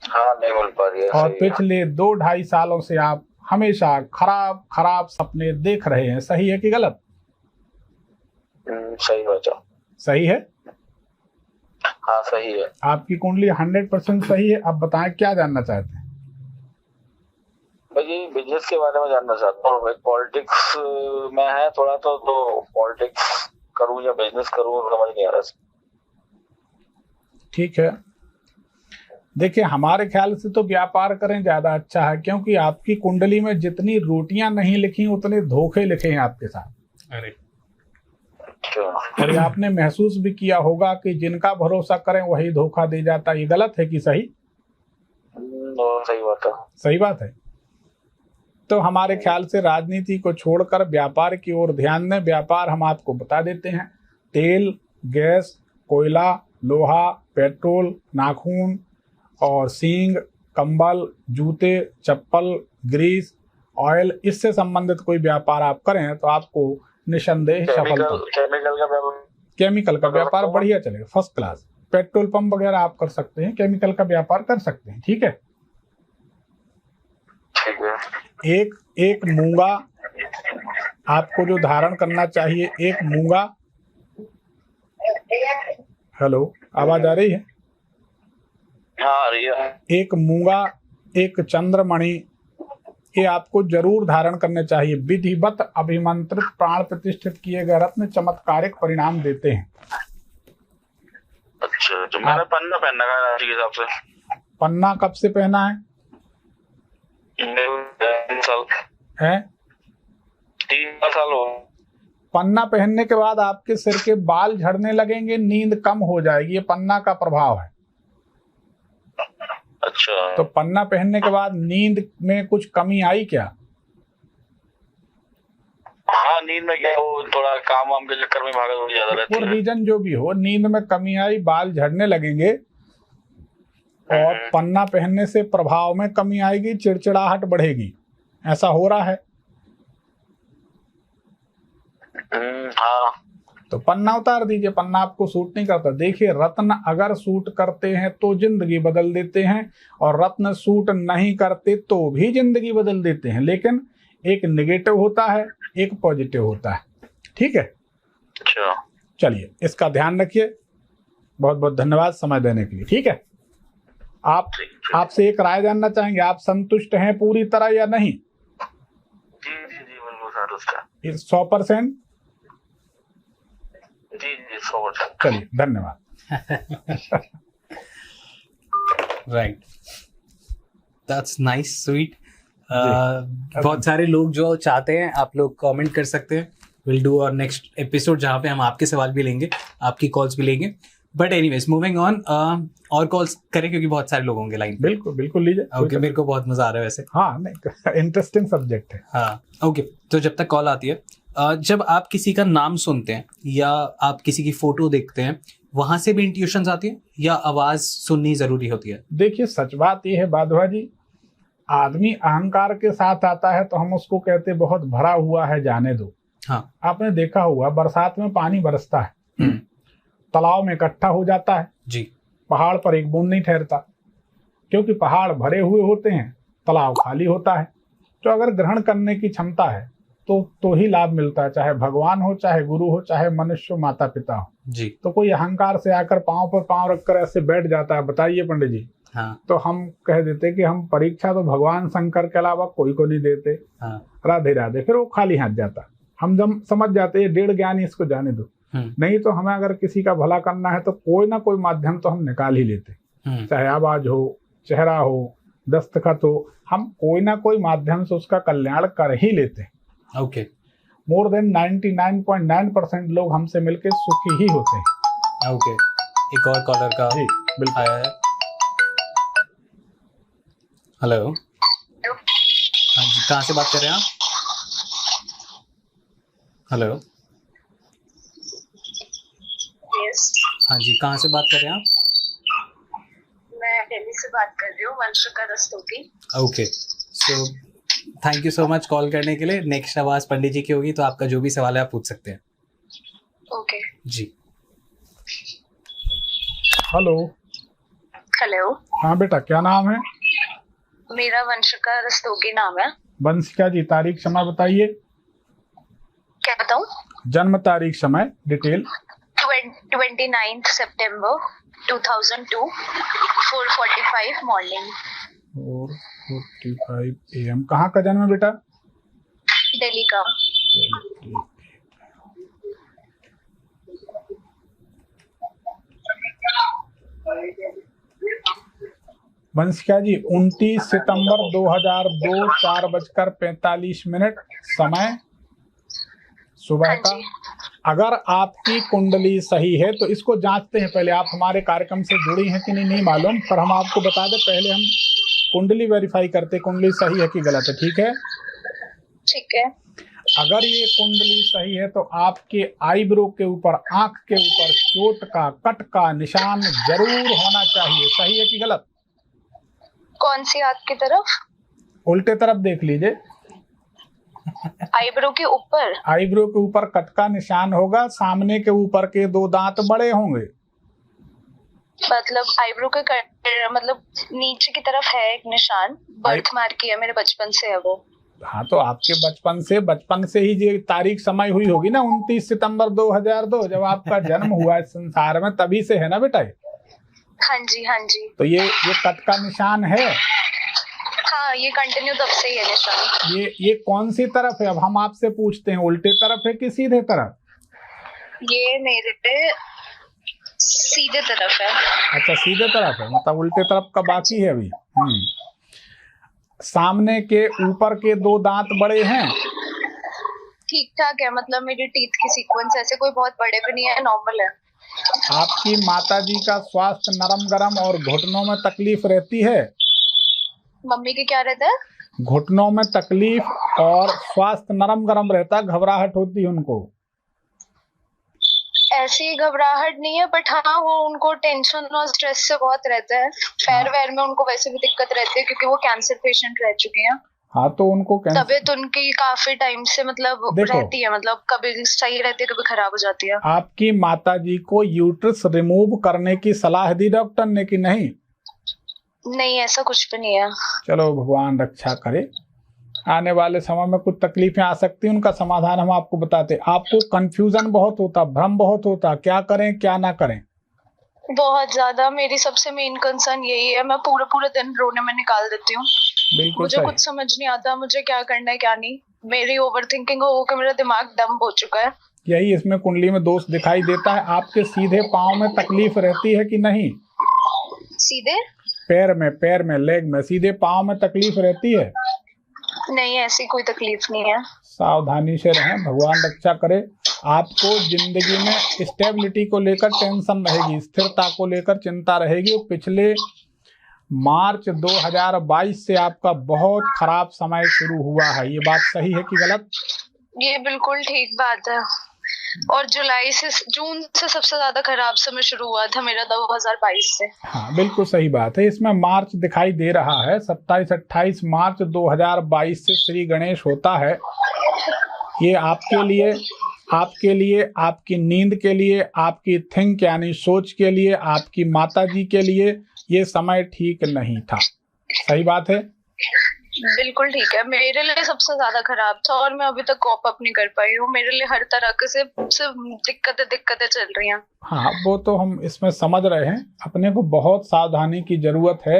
हाँ नहीं मिल पा रही है। और पिछले 2-2.5 सालों से आप हमेशा खराब खराब सपने देख रहे हैं। सही है कि गलत? सही बात। सही है। हाँ सही है। आपकी कुंडली 100% सही है। अब बताएं क्या जानना चाहते हैं? भाई बिजनेस के बारे में जानना चाहता हूँ। पॉलिटिक्स में है थोड़ा, तो पॉलिटिक्स करूँ या बिजनेस करूँ समझ नहीं आ रहा। ठीक है, देखिए, हमारे ख्याल से तो व्यापार करें ज्यादा अच्छा है, क्योंकि आपकी कुंडली में जितनी रोटियां नहीं लिखी उतने धोखे लिखे हैं आपके साथ। अरे और आपने महसूस भी किया होगा कि जिनका भरोसा करें वही धोखा दे जाता। ये गलत है कि सही? सही बात है। सही बात है। तो हमारे ख्याल से राजनीति को छोड़कर व्यापार की ओर ध्यान दें। व्यापार हम आपको बता देते हैं। तेल, गैस, कोयला, लोहा, पेट्रोल, नाखून और सींग, कंबल, जूते, चप्पल, ग्रीस, ऑयल, इससे संबंधित कोई व्यापार आप करें तो आपको निसंदेह सफलता। केमिकल का व्यापार बढ़िया चलेगा, फर्स्ट क्लास। पेट्रोल पंप वगैरह आप कर सकते हैं, केमिकल का व्यापार कर सकते हैं। ठीक है। एक मूंगा आपको जो धारण करना चाहिए, एक मूंगा। हेलो, आवाज आ रही है? हाँ आ रही है। एक मूंगा, एक चंद्रमणि, ये आपको जरूर धारण करने चाहिए। विधिवत अभिमंत्रित प्राण प्रतिष्ठित किए गए रत्न चमत्कारिक परिणाम देते हैं। अच्छा, तो मैंने पन्ना पहनना है राशि के हिसाब से। पन्ना कब से पहना है? 3 साल है। 3 साल हो। पन्ना पहनने के बाद आपके सिर के बाल झड़ने लगेंगे, नींद कम हो जाएगी। ये पन्ना का प्रभाव है। अच्छा, तो पन्ना पहनने के बाद नींद में कुछ कमी आई क्या? हाँ नींद में क्या, वो थोड़ा काम वाम के चक्कर में भागदौड़ ज्यादा रहती है। वो रीजन जो भी हो, नींद में कमी आई, बाल झड़ने लगेंगे और पन्ना पहनने से प्रभाव में कमी आएगी, चिड़चिड़ाहट बढ़ेगी। ऐसा हो रहा है? हाँ। तो पन्ना उतार दीजिए। पन्ना आपको सूट नहीं करता। देखिए, रत्न अगर सूट करते हैं तो जिंदगी बदल देते हैं, और रत्न सूट नहीं करते तो भी जिंदगी बदल देते हैं। लेकिन एक नेगेटिव होता है, एक पॉजिटिव होता है। ठीक है। अच्छा, चलिए, इसका ध्यान रखिए। बहुत बहुत धन्यवाद समय देने के लिए। ठीक है। आपसे एक राय जानना चाहेंगे, आप संतुष्ट हैं पूरी तरह या नहीं? जी जी जी बिल्कुल संतुष्ट है। 100%? जी जी 100%। चलिए, धन्यवाद। Right, that's nice, sweet. बहुत सारे लोग जो चाहते हैं, आप लोग कमेंट कर सकते हैं विल डू और नेक्स्ट एपिसोड जहाँ पे हम आपके सवाल भी लेंगे, आपकी कॉल्स भी लेंगे। बट एनीवेज मूविंग ऑन, और कॉल्स करें क्योंकि बहुत सारे लोग होंगे लाइन पे। बिल्कुल बिल्कुल लीजिए। ओके, मेरे को बहुत मजा आ रहा है वैसे। हाँ नहीं, इंटरेस्टिंग सब्जेक्ट है। हाँ ओके, तो जब तक कॉल आती है, जब आप किसी का नाम सुनते हैं या आप किसी की फोटो देखते हैं, वहां से भी इंट्यूशंस आती है या आवाज सुननी जरूरी होती है? देखिए सच बात यह है बाधवा जी, आदमी अहंकार के साथ आता है तो हम उसको कहते बहुत भरा हुआ है, जाने दो। हाँ, आपने देखा हुआ बरसात में पानी बरसता है, तालाब में इकट्ठा हो जाता है जी, पहाड़ पर एक बूंद नहीं ठहरता, क्योंकि पहाड़ भरे हुए होते हैं, तालाब खाली होता है। तो अगर ग्रहण करने की क्षमता है तो ही लाभ मिलता है, चाहे भगवान हो, चाहे गुरु हो, चाहे मनुष्य माता पिता हो जी। तो कोई अहंकार से आकर पांव पर पांव रखकर ऐसे बैठ जाता है, बताइए पंडित जी। हाँ, तो हम कह देते कि हम परीक्षा तो भगवान शंकर के अलावा कोई को नहीं देते। हाँ, राधे राधे, फिर वो खाली हाथ जाता। हम जब समझ जाते हैं डेढ़ ज्ञानी, इसको जाने दो। नहीं तो हमें अगर किसी का भला करना है तो कोई ना कोई माध्यम तो हम निकाल ही लेते, चाहे आवाज हो, चेहरा हो, दस्तखत हो, हम कोई ना कोई माध्यम से उसका कल्याण कर ही लेते। ओके, मोर देन 99.9% लोग हमसे मिलके सुखी ही होते हैं। ओके, एक और कॉलर का जी बिल्कुल आया है। हेलो, हाँ जी, कहाँ से बात कर रहे हैं आप? हेलो, यस, हाँ जी, कहाँ से बात कर रहे हैं आप? मैं दिल्ली से बात कर रही हूँ, Vanshika Rastogi. Okay, so thank you so much call करने के लिए। नेक्स्ट आवाज पंडित जी की होगी, तो आपका जो भी सवाल है आप पूछ सकते हैं। ओके जी। हेलो। हेलो, हाँ बेटा, क्या नाम है? मेरा वंशिका रस्तोगी नाम है। वंशिका जी, तारीख समय बताइए। क्या बताऊँ? जन्म तारीख समय डिटेल। 29 September 2002, 4:45 morning. 4:45 AM। कहाँ का जन्म है बेटा? दिल्ली का। वंशिका जी, 29 सितंबर 2002, 4:45 समय सुबह का। अगर आपकी कुंडली सही है तो इसको जांचते हैं पहले। आप हमारे कार्यक्रम से जुड़ी हैं कि नहीं मालूम, पर हम आपको बता दें, पहले हम कुंडली वेरीफाई करते, कुंडली सही है कि गलत है। ठीक है, ठीक है। अगर ये कुंडली सही है तो आपके आईब्रो के ऊपर, आंख के ऊपर चोट का, कट का निशान जरूर होना चाहिए। सही है कि गलत? कौन सी आंख की तरफ? उल्टे तरफ देख लीजिए। आईब्रो के ऊपर? आईब्रो के ऊपर कट का निशान होगा, सामने के ऊपर के 2 दांत बड़े होंगे। मतलब आईब्रो के मतलब नीचे की तरफ है एक निशान, बर्थ मार्क की है, मेरे बचपन से है वो। हाँ, तो आपके बचपन से ही ये तारीख समय हुई होगी ना, 29 सितंबर 2002, जब आपका जन्म हुआ इस संसार में, तभी से है ना बेटा? हाँ जी, हाँ जी। तो ये कट का निशान है। हाँ, ये कंटिन्यू तब से ही है निशान। ये कौन सी तरफ है? अब हम आपसे पूछते हैं, उल्टे तरफ है कि सीधे तरफ? ये मेरे पे सीधे तरफ है। अच्छा, सीधे तरफ है, मतलब उल्टे तरफ का बाकी है अभी। सामने के ऊपर के 2 दांत बड़े हैं? ठीक ठाक है, मतलब मेरी टीथ की सीक्वेंस ऐसे कोई बहुत बड़े भी नहीं है, नॉर्मल है। आपकी माताजी का स्वास्थ्य नरम गरम और घुटनों में तकलीफ रहती है? मम्मी के क्या रहता है? घुटनों में तकलीफ और स्वास्थ्य नरम गरम रहता है, घबराहट होती है उनको? ऐसी घबराहट नहीं है, बट हाँ वो उनको टेंशन और स्ट्रेस से बहुत रहता है। पैर वैर में उनको वैसे भी दिक्कत रहती है, क्योंकि वो कैंसर पेशेंट रह चुके हैं। हाँ, तो उनको तबीयत उनकी काफी टाइम से मतलब रहती है, मतलब कभी सही रहती है, कभी खराब हो जाती है। आपकी माताजी को यूट्रस रिमूव करने की सलाह दी डॉक्टर ने कि नहीं? नहीं, ऐसा कुछ भी नहीं है। चलो, भगवान रक्षा करे। आने वाले समय में कुछ तकलीफें आ सकती हैं, उनका समाधान हम आपको बताते। आपको कंफ्यूजन बहुत होता, भ्रम बहुत होता, क्या करें क्या ना करें? बहुत ज्यादा। मेरी सबसे मेन कंसर्न यही है, मैं पूरे दिन रोने में निकाल देती हूँ। मुझे कुछ समझ नहीं आता मुझे क्या करना है क्या नहीं। मेरी ओवरथिंकिंग हो के मेरा दिमाग डंप हो चुका है। यही इसमें कुंडली में दोष दिखाई देता है। आपके सीधे पाँव में तकलीफ रहती है कि नहीं? सीधे पैर में लेग में, सीधे पाँव में तकलीफ रहती है? नहीं, ऐसी कोई तकलीफ नहीं है। सावधानी से रहें, भगवान रक्षा करे। आपको जिंदगी में स्टेबिलिटी को लेकर टेंशन रहेगी, स्थिरता को लेकर चिंता रहेगी। पिछले मार्च 2022 से आपका बहुत खराब समय शुरू हुआ है, ये बात सही है कि गलत? ये बिल्कुल ठीक बात है। और जून से सबसे ज्यादा खराब समय शुरू हुआ था मेरा 2022 से। हाँ बिल्कुल सही बात है। इसमें मार्च दिखाई दे रहा है, 27-28 मार्च 2022 से श्री गणेश होता है। ये आपके लिए, आपकी नींद के लिए, आपकी थिंक यानी सोच के लिए, आपकी माताजी के लिए ये समय ठीक नहीं था। सही बात है? बिल्कुल ठीक है। मेरे लिए सबसे ज्यादा खराब था और मैं अभी तक कॉप अप नहीं कर पाई हूँ। मेरे लिए हर तरह के से दिक्कतें चल रही हैं। हाँ वो तो हम इसमें समझ रहे हैं। अपने को बहुत सावधानी की जरूरत है।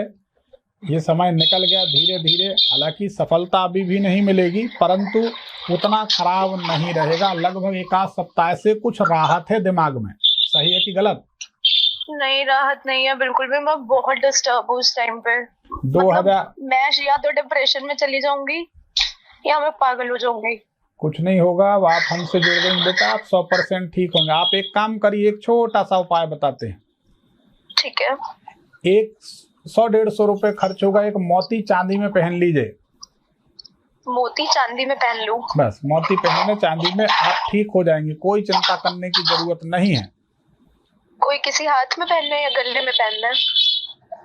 ये समय निकल गया धीरे धीरे, हालांकि सफलता अभी भी नहीं मिलेगी, परंतु उतना खराब नहीं रहेगा। लगभग 1 सप्ताह से कुछ राहत है दिमाग में। सही है कि गलत? नहीं, राहत नहीं है बिल्कुल भी। मैं बहुत डिस्टर्ब हूँ उस टाइम पे। 2000 मैं या तो डिप्रेशन में चली जाऊंगी या मैं पागल हो जाऊंगी। कुछ नहीं होगा, अब आप हमसे जुड़ गए बेटा, आप 100% ठीक होंगे। आप एक काम करिए, एक छोटा सा उपाय बताते हैं। ठीक है। 100-150 रुपए खर्च होगा, एक मोती चांदी में पहन लीजिए। मोती चांदी में पहन लूं? बस मोती पहनने चांदी में, आप ठीक हो जाएंगे। कोई चिंता करने की जरूरत नहीं है। कोई किसी हाथ में पहनना है या गले में पहनना है?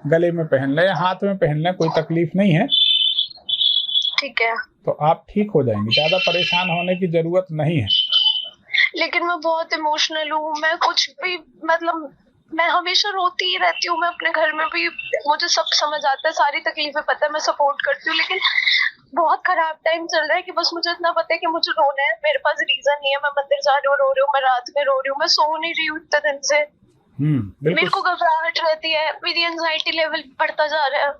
गले में पहन ले, हाथ में पहन ले, कोई तकलीफ नहीं है। ठीक है। तो आप ठीक हो जाएंगे, ज्यादा परेशान होने की जरूरत नहीं है। लेकिन मैं बहुत इमोशनल हूँ। मैं कुछ भी मैं हमेशा रोती ही रहती हूँ। मैं अपने घर में भी, मुझे सब समझ आता है, सारी तकलीफें पता है, मैं सपोर्ट करती हूँ। लेकिन बहुत खराब टाइम चल रहा है कि बस मुझे इतना पता है कि मुझे रोना है। मेरे पास रीजन नहीं है। मैं मंदिर जा रही हूँ, रो रही हूँ, मैं रात में रो रही हूँ, मैं सो नहीं रही हूँ इतने दिन से। मेरे को घबराहट रहती है, मेरी एंजाइटी लेवल बढ़ता जा रहा है।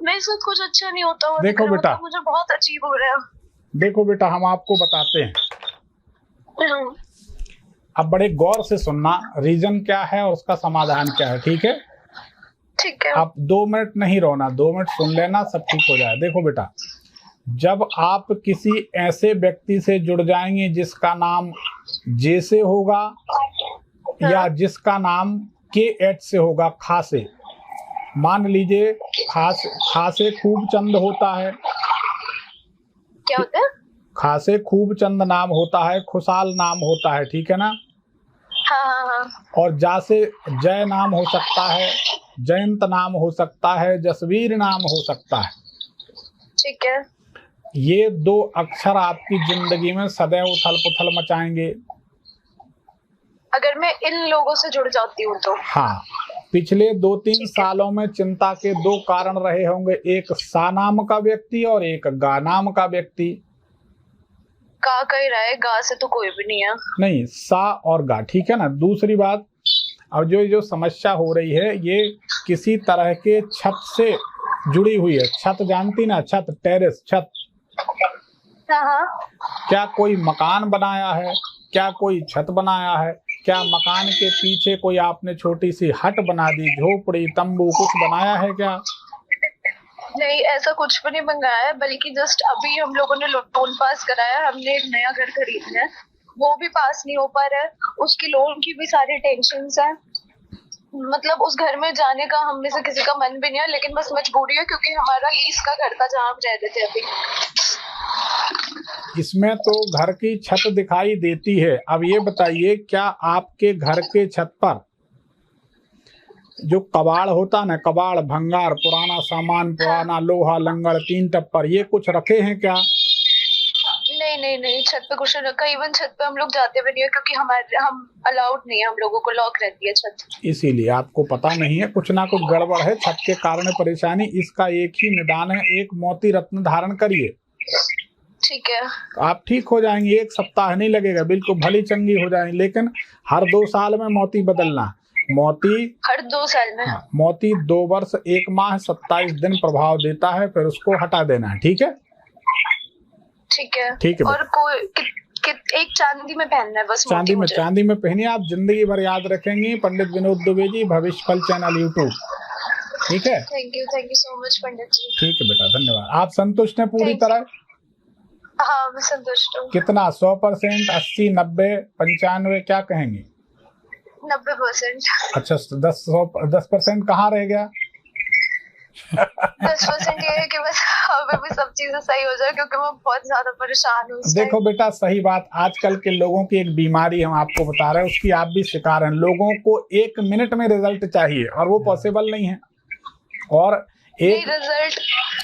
मेरे साथ कुछ अच्छा नहीं होता हुआ। देखो बेटा, मुझे बहुत अजीब हो रहा है। देखो बेटा, हम आपको बताते हैं। अब बड़े गौर से सुनना, रीजन क्या है और उसका समाधान क्या है। ठीक है? ठीक है। आप 2 मिनट नहीं रोना, 2 मिनट सुन लेना, सब ठीक हो जाए। देखो बेटा, जब आप किसी ऐसे व्यक्ति से जुड़ जाएंगे जिसका नाम जे से होगा या जिसका नाम KH से होगा, खासे, मान लीजिए खासे खूब चंद होता है। क्या होता है? खासे खूब चंद नाम होता है, खुशहाल नाम होता है। ठीक है ना? हाँ। और जासे जय नाम हो सकता है, जयंत नाम हो सकता है, जसवीर नाम हो सकता है। ठीक है। ये 2 अक्षर आपकी जिंदगी में सदैव उथल पुथल मचाएंगे अगर मैं इन लोगों से जुड़ जाती हूँ तो। हाँ, पिछले 2-3 सालों में चिंता के 2 कारण रहे होंगे, एक सा नाम का व्यक्ति और एक गा नाम का व्यक्ति। गा कह रहा है, गा से तो कोई भी नहीं है। नहीं, सा और गा। ठीक है ना? दूसरी बात, अब जो समस्या हो रही है ये किसी तरह के छत से जुड़ी हुई है। छत जानती ना, छत, टेरेस छत। हाँ। क्या कोई मकान बनाया है? क्या कोई छत बनाया है? क्या मकान के पीछे कोई आपने छोटी सी हट बना दी, झोपड़ी, तंबू, कुछ बनाया है क्या? नहीं, ऐसा कुछ भी नहीं मंगाया है, बल्कि जस्ट अभी हम लोगों ने लोन पास कराया है। हमने एक नया घर खरीदना है, वो भी पास नहीं हो पा रहा है। उसकी लोन की भी सारी टेंशन्स हैं। मतलब उस घर में जाने का हम में से किसी का मन भी नहीं है, लेकिन बस मजबूरी है क्योंकि हमारा लीज का घर था जहाँ हम रहते थे अभी। इसमें तो घर की छत दिखाई देती है। अब ये बताइए, क्या आपके घर के छत पर जो कबाड़ होता ना, कबाड़, भंगार, पुराना सामान, पुराना लोहा, लंगड़, 3 टप्पर, ये कुछ रखे हैं क्या? नहीं, छत पे कुछ नहीं रखा। इवन छत पे हम लोग जाते भी नहीं है क्योंकि हम अलाउड नहीं है, हम लोगों को लॉक रहती है छत। इसीलिए आपको पता नहीं है, कुछ ना कुछ गड़बड़ है, छत के कारण परेशानी। इसका एक ही निदान है, एक मोती रत्न धारण करिए। ठीक है। आप ठीक हो जाएंगे, 1 सप्ताह नहीं लगेगा, बिल्कुल भली चंगी हो जाएंगे। लेकिन हर 2 साल में मोती बदलना। मोती हर 2 साल में? हाँ, मोती 2 वर्ष 1 माह 27 दिन प्रभाव देता है, फिर उसको हटा देना है। ठीक है? ठीक है। ठीक है। और कोई एक चांदी में पहनना है बस? चांदी में पहनिए, आप जिंदगी भर याद रखेंगी। पंडित विनोद दुबे जी, भविष्य फल चैनल यूट्यूब। ठीक है, thank you so much Pandit जी। ठीक है बेटा, धन्यवाद। आप संतुष्ट हैं पूरी तरह? हाँ, मैं संतुष्ट हूँ। कितना? 100%, 80, 90, 95, क्या कहेंगे? 90%। अच्छा, 10% कहाँ रह गया? 10% ये है कि बस अभी भी सब चीजें सही हो जाए, क्योंकि मैं बहुत ज्यादा परेशान हूँ। देखो बेटा, सही बात, आजकल के लोगों की एक बीमारी हम आपको बता रहे हैं, उसकी आप भी शिकार हैं। लोगों को 1 मिनट में रिजल्ट चाहिए और वो पॉसिबल नहीं है। और एक रिजल्ट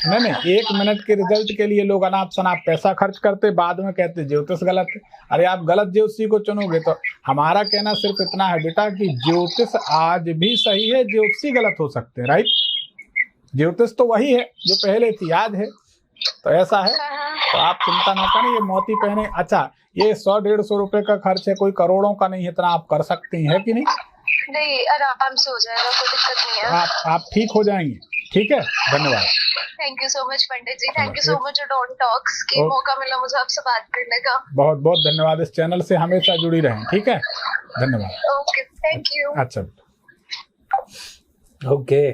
नहीं 1 मिनट के रिजल्ट के लिए लोग अनाप शनाप पैसा खर्च करते, बाद में कहते ज्योतिष गलत है। अरे आप गलत ज्योतिषी को चुनोगे तो हमारा कहना सिर्फ इतना है बेटा कि ज्योतिष आज भी सही है, ज्योतिषी गलत हो सकते हैं, राइट? ज्योतिष तो वही है जो पहले थी, याद है? तो ऐसा है, तो आप चिंता ना करें। ये मोती पहने, अच्छा ये 100-150 रुपए का खर्च है, कोई करोड़ों का नहीं है, इतना आप कर सकती हैं कि नहीं? नहीं, आराम से हो जाएगा, कोई दिक्कत नहीं है। आप ठीक हो जाएंगी, ठीक है, धन्यवाद। Thank you so much Pandit ji, thank you so much Adon Talks की मौका मिला मुझे आपसे बात करने का। बहुत बहुत धन्यवाद। इस चैनल से हमेशा जुड़ी रहें, ठीक है, धन्यवाद। Okay, thank you. अच्छा, ओके,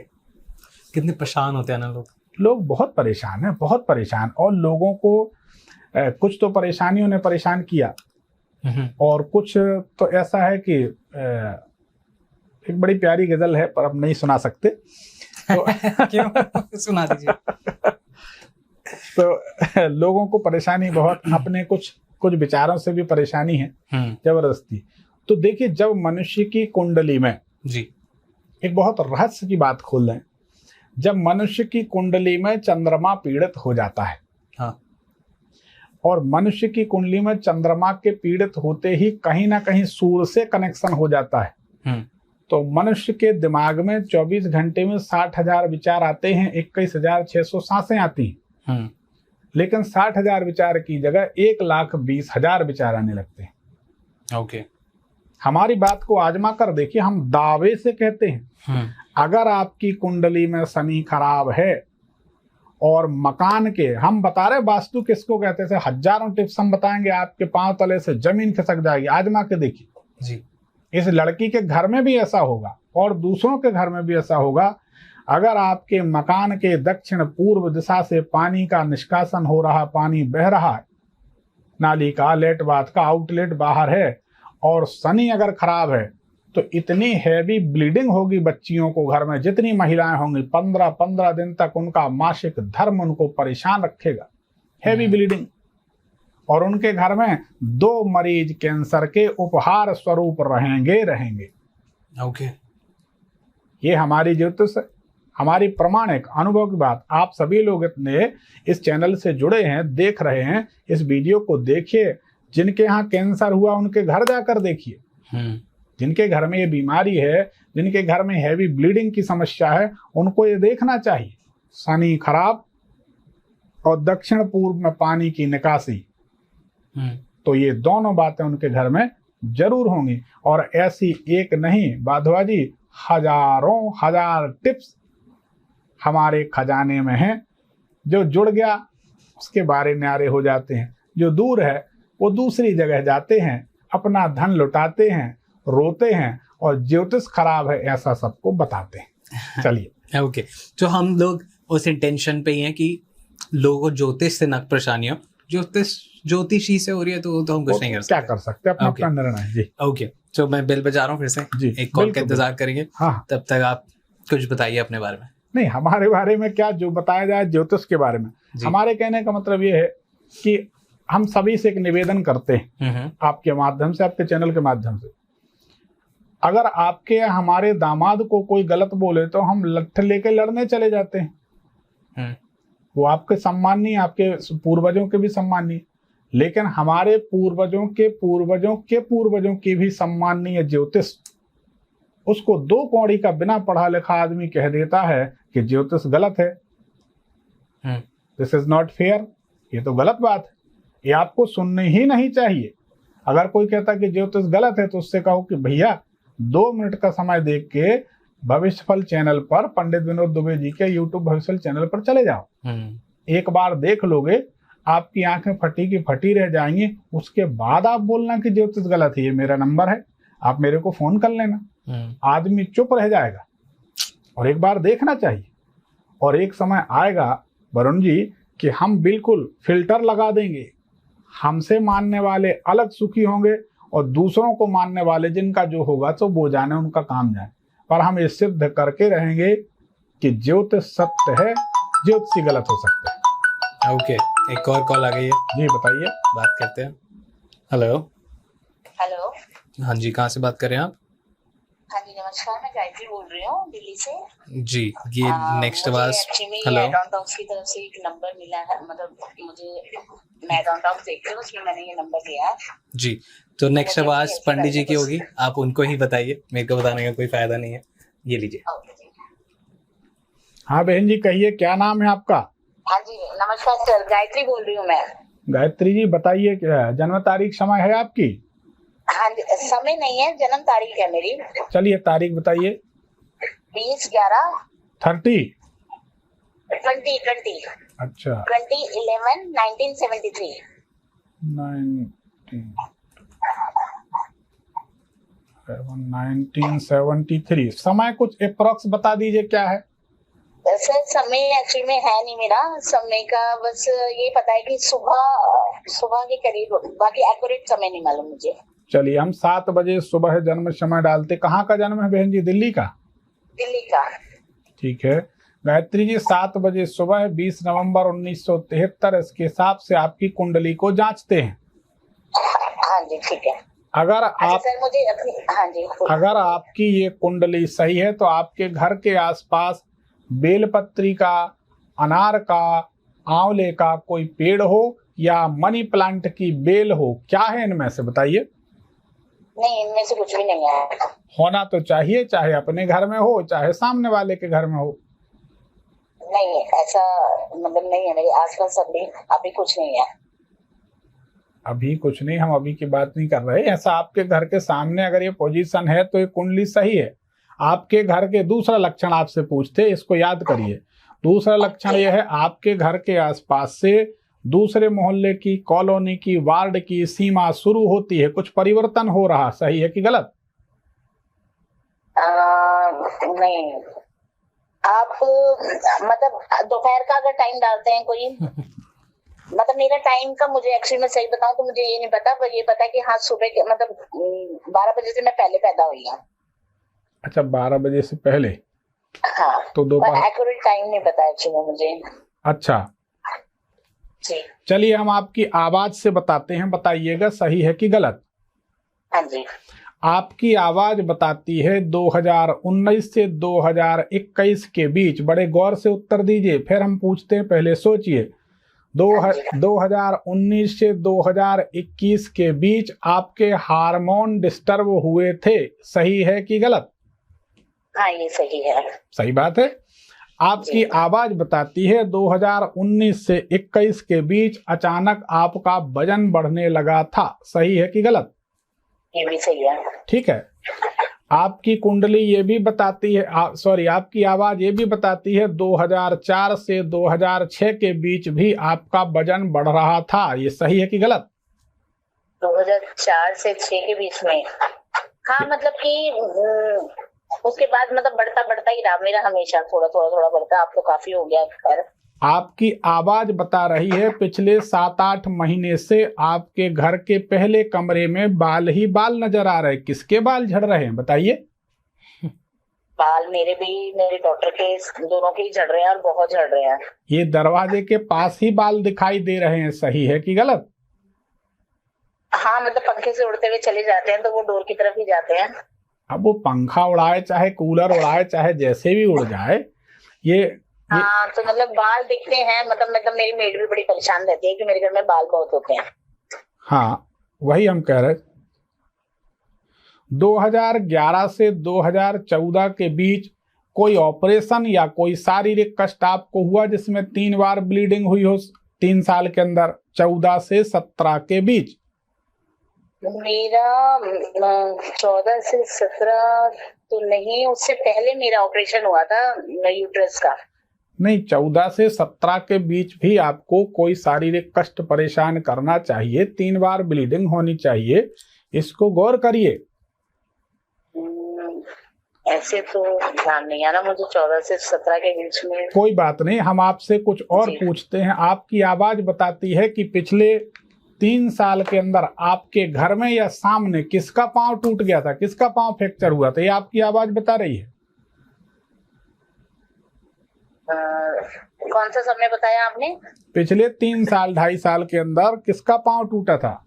कितने परेशान होते हैं ना लोग बहुत परेशान हैं, बहुत परेशान। और लोगों को कुछ तो परेशानियों ने परेशान किया और कुछ तो ऐसा है कि एक बड़ी प्यारी गजल है पर अब नहीं सुना सकते तो क्यों? सुना दीजिए। तो लोगों को परेशानी बहुत, अपने कुछ विचारों से भी परेशानी है जबरदस्ती। तो देखिए, जब मनुष्य की कुंडली में जी एक बहुत रहस्य की बात खोल रहे हैं, जब मनुष्य की कुंडली में चंद्रमा पीड़ित हो जाता है, हाँ, और मनुष्य की कुंडली में चंद्रमा के पीड़ित होते ही कहीं ना कहीं सूर्य से कनेक्शन हो जाता है, तो मनुष्य के दिमाग में 24 घंटे में 60,000 विचार आते हैं, 21,600 सांसें आती हैं। लेकिन 60,000 विचार की जगह 1,20,000 विचार आने लगते हैं। ओके, हमारी बात को आजमा कर देखिए, हम दावे से कहते हैं अगर आपकी कुंडली में शनि खराब है और मकान के, हम बता रहे वास्तु किसको कहते हैं, हजारों टिप्स हम बताएंगे, आपके पांव तले से जमीन खिसक जाएगी, आजमा के देखिए जी। इस लड़की के घर में भी ऐसा होगा और दूसरों के घर में भी ऐसा होगा। अगर आपके मकान के दक्षिण पूर्व दिशा से पानी का निष्कासन हो रहा, पानी बह रहा है, नाली का, लेट बाथ का आउटलेट बाहर है, और शनि अगर खराब है तो इतनी हैवी ब्लीडिंग होगी बच्चियों को घर में, जितनी महिलाएं होंगी 15-15 दिन तक उनका मासिक धर्म उनको परेशान रखेगा, हैवी ब्लीडिंग। और उनके घर में 2 मरीज कैंसर के उपहार स्वरूप रहेंगे। ओके, ये हमारी ज्योतिष, हमारी प्रमाणिक अनुभव की बात। आप सभी लोग इतने इस चैनल से जुड़े हैं, देख रहे हैं, इस वीडियो को देखिए। जिनके यहाँ कैंसर हुआ उनके घर जाकर देखिए, जिनके घर में ये बीमारी है, जिनके घर में हैवी ब्लीडिंग की समस्या है, उनको ये देखना चाहिए। शनि खराब और दक्षिण पूर्व में पानी की निकासी, तो ये दोनों बातें उनके घर में जरूर होंगी। और ऐसी एक नहीं बाधवा जी, हजारों हजार टिप्स हमारे खजाने में हैं। जो जुड़ गया उसके बारे न्यारे हो जाते हैं, जो दूर है वो दूसरी जगह जाते हैं, अपना धन लुटाते हैं, रोते हैं और ज्योतिष खराब है ऐसा सबको बताते हैं। चलिए ओके, तो हम लोग उस इंटेंशन पे ही हैं कि लोगों को ज्योतिष से न परेशानी हो, ज्योतिषी से हो रही है तो हम कुछ नहीं कर सकते, क्या कर सकते, अपना अपना निर्णय जी। ओके, तो मैं बेल बजा रहा हूँ फिर से जी, एक कॉल का इंतजार करेंगे। हाँ, तब तक आप कुछ बताइए अपने बारे में। नहीं, हमारे बारे में क्या, जो बताया जाए ज्योतिष के बारे में। हमारे कहने का मतलब ये है कि हम सभी से एक निवेदन करते हैं आपके माध्यम से, आपके चैनल के माध्यम से। अगर आपके या हमारे दामाद को कोई गलत बोले तो हम लठ लेके लड़ने चले जाते हैं। वो आपके सम्मान नहीं, आपके पूर्वजों के भी सम्मान नहीं, लेकिन हमारे पूर्वजों के पूर्वजों के पूर्वजों की भी सम्मान नहीं है ज्योतिष। उसको 2 कौड़ी का बिना पढ़ा लिखा आदमी कह देता है कि ज्योतिष गलत है। दिस इज नॉट फेयर, ये तो गलत बात है, ये आपको सुननी ही नहीं चाहिए। अगर कोई कहता कि ज्योतिष गलत है तो उससे कहो कि भैया 2 मिनट का समय देख के भविष्यफल चैनल पर, पंडित विनोद दुबे जी के यूट्यूब भविष्यफल चैनल पर चले जाओ। एक बार देख लोगे, आपकी आंखें फटी की फटी रह जाएंगी। उसके बाद आप बोलना कि ज्योतिष गलत है। ये मेरा नंबर है, आप मेरे को फोन कर लेना। आदमी चुप रह जाएगा और एक बार देखना चाहिए। और एक समय आएगा वरुण जी कि हम बिल्कुल फिल्टर लगा देंगे, हमसे मानने वाले अलग सुखी होंगे और दूसरों को मानने वाले जिनका जो होगा तो वो जाने, उनका काम जाए, पर हम ये सिद्ध करके रहेंगे कि ज्योतिष सत्य है, ज्योतिषी गलत हो सकते हैं। ओके, एक और कॉल आ गई है जी, बताइए, बात करते हैं। हेलो। हेलो। हाँ जी, कहाँ से बात कर रहे हैं आप? हाँ जी नमस्कार, मैं गायत्री बोल रही हूँ दिल्ली से जी। ये नेक्स्ट आवाज। हेलो। एडोंटॉक्स की तरफ से एक नंबर मिला है, मतलब मुझे, मैं एडोंटॉक्स देखती हूँ, उसमें मैंने ये नंबर लिया है जी। तो नेक्स्ट आवाज पंडित जी की होगी, आप उनको ही बताइए, मेरे को बताने का कोई फायदा नहीं है। ये लीजिए। हाँ बहन जी, कहिए, क्या नाम है आपका? हाँ जी नमस्कार सर, गायत्री बोल रही हूँ मैं। गायत्री जी बताइए, जन्म तारीख समय है आपकी? हाँ जी, समय नहीं है, जन्म तारीख है मेरी। चलिए तारीख बताइए। 20/11 30 20 अच्छा 20/11 1973। 1973। समय कुछ अप्रॉक्स बता दीजिए, क्या है? सर समय एक्चुअली में है नहीं मेरा, समय का बस ये पता है कि सुबह के करीब, बाकी एक्यूरेट समय नहीं मालूम मुझे। चलिए, हम 7 बजे सुबह जन्म समय डालते। कहाँ का जन्म है बहन जी? दिल्ली का? दिल्ली का। ठीक है गायत्री जी, 7 बजे सुबह 20 नवंबर 1973, इसके हिसाब से आपकी कुंडली को जांचते हैं। हाँ जी ठीक है। अगर आप सर मुझे अपनी, हाँ जी, अगर आपकी ये कुंडली सही है तो आपके घर के आसपास बेलपत्री का, अनार का, आंवले का कोई पेड़ हो या मनी प्लांट की बेल हो, क्या है इनमें से बताइए? नहीं, इनमें से कुछ भी नहीं है। होना तो चाहिए, चाहे अपने घर में हो चाहे सामने वाले के घर में हो। नहीं, ऐसा मतलब नहीं है मेरे आसपास, अभी कुछ नहीं है। अभी कुछ नहीं, हम अभी की बात नहीं कर रहे। ऐसा आपके घर के सामने अगर ये पोजीशन है तो ये कुंडली सही है। आपके घर के दूसरा लक्षण आपसे पूछते, इसको याद करिए। दूसरा लक्षण यह है, आपके घर के आसपास से दूसरे मोहल्ले की, कॉलोनी की, वार्ड की सीमा शुरू होती है, कुछ परिवर्तन हो रहा, सही है कि गलत? नहीं, आप मतलब दोपहर का अगर टाइम डालते हैं कोई मतलब मेरा टाइम का मुझे एक्चुअली मैं सही बताऊं तो मुझे ये नहीं पता, पर ये पता है कि हाँ सुबह के मतलब 12 बजे से मैं पहले पैदा हुई हूँ। अच्छा, 12 बजे से पहले? हाँ, तो दोपहर एक्यूरेट टाइम नहीं पता एक्चुअली मुझे। अच्छा जी। चलिए, हम आपकी आवाज से बताते हैं, बताइएगा सही है कि गलत। हाँ जी। आपकी आवाज बताती है 2019 से 2021 के बीच। बड़े गौर से उत्तर दीजिए, फिर हम पूछते हैं, पहले सोचिए। 2019 से 2021 के बीच आपके हार्मोन डिस्टर्ब हुए थे, सही है कि गलत? हाँ, ये सही है। सही बात है। आपकी आवाज बताती है 2019 से 21 के बीच अचानक आपका वजन बढ़ने लगा था, सही है कि गलत? ये भी सही है। ठीक है। आपकी कुंडली ये भी बताती है, आपकी आवाज ये भी बताती है 2004 से 2006 के बीच भी आपका वजन बढ़ रहा था, ये सही है कि गलत? 2004 से 6 के बीच में, हाँ मतलब कि उसके बाद मतलब बढ़ता ही रहा मेरा, हमेशा थोड़ा बढ़ता। आप तो काफी हो गया। खैर, आपकी आवाज बता रही है पिछले 7-8 महीने से आपके घर के पहले कमरे में बाल ही बाल नजर आ रहे। किसके बाल झड़ रहे हैं बताइए? बाल मेरे भी, मेरे डॉटर के, दोनों के ही झड़ रहे हैं और बहुत झड़ रहे हैं। ये दरवाजे के पास ही बाल दिखाई दे रहे हैं, सही है कि गलत? हाँ मतलब पंखे से उड़ते हुए चले जाते हैं तो वो डोर की तरफ ही जाते हैं। अब वो पंखा उड़ाए चाहे कूलर उड़ाए चाहे जैसे भी उड़ जाए, ये हाँ तो मतलब बाल दिखते हैं, मतलब मेरी मेड भी बड़ी परेशान रहती है कि मेरे घर में बाल बहुत होते हैं। हाँ वही हम कह रहे। 2011 से 2014 के बीच कोई ऑपरेशन या कोई शारीरिक कष्ट आपको हुआ जिसमें 3 बार ब्लीडिंग हुई हो 3 साल के अंदर? 14 से 17 के बीच मेरा 14 से 17 तो नहीं, उससे पहले मेरा ऑपरेशन हुआ था यूट्रस का। नहीं, 14 से 17 के बीच भी आपको कोई शारीरिक कष्ट परेशान करना चाहिए, 3 बार ब्लीडिंग होनी चाहिए, इसको गौर करिए। ऐसे तो ध्यान नहीं आ रहा मुझे, 14 से 17 के बीच में। कोई बात नहीं, हम आपसे कुछ और पूछते हैं। आपकी आवाज बताती है कि पिछले 3 साल के अंदर आपके घर में या सामने किसका पांव टूट गया था, किसका पांव फ्रैक्चर हुआ था, ये आपकी आवाज बता रही है। कौन सा समय बताया आपने? पिछले 3 साल 2.5 साल के अंदर किसका पांव टूटा था?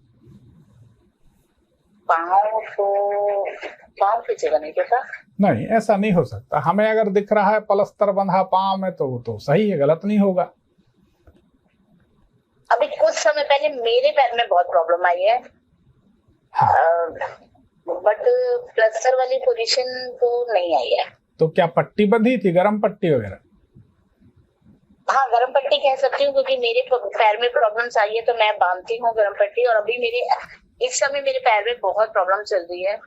पाँव पीछे का नहीं पता। नहीं, ऐसा नहीं हो सकता। हमें अगर दिख रहा है पलस्तर बंधा पांव में तो वो तो सही है, गलत नहीं होगा। अभी कुछ समय पहले मेरे पैर में बहुत प्रॉब्लम आई है। बट प्लास्टर वाली पोजीशन तो नहीं आई है। तो क्या पट्टी बंधी थी, गरम पट्टी वगैरह? हाँ, गरम पट्टी कह सकती हूँ, क्योंकि मेरे पैर में प्रॉब्लम्स आई है तो मैं बांधती हूँ गरम पट्टी। और अभी इस समय मेरे पैर में बहुत प्रॉब्लम चल रही है,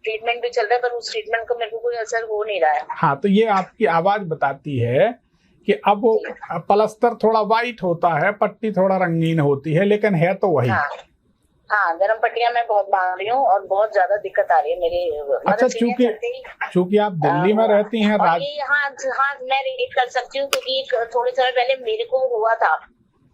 ट्रीटमेंट भी चल रहा है, पर उस ट्रीटमेंट का मेरे को कोई असर हो नहीं रहा है। हाँ, तो ये आपकी आवाज बताती है कि अब वो प्लास्टर थोड़ा वाइट होता है, पट्टी थोड़ा रंगीन होती है, लेकिन है तो वही। हाँ, गरम पट्टियां मैं बहुत बांध रही हूँ और बहुत ज्यादा दिक्कत आ रही है मेरे। अच्छा, चूंकि आप दिल्ली में रहती हैं हाँ, मैं रिलेट कर सकती हूँ, क्योंकि थोड़े समय पहले मेरे को हुआ था,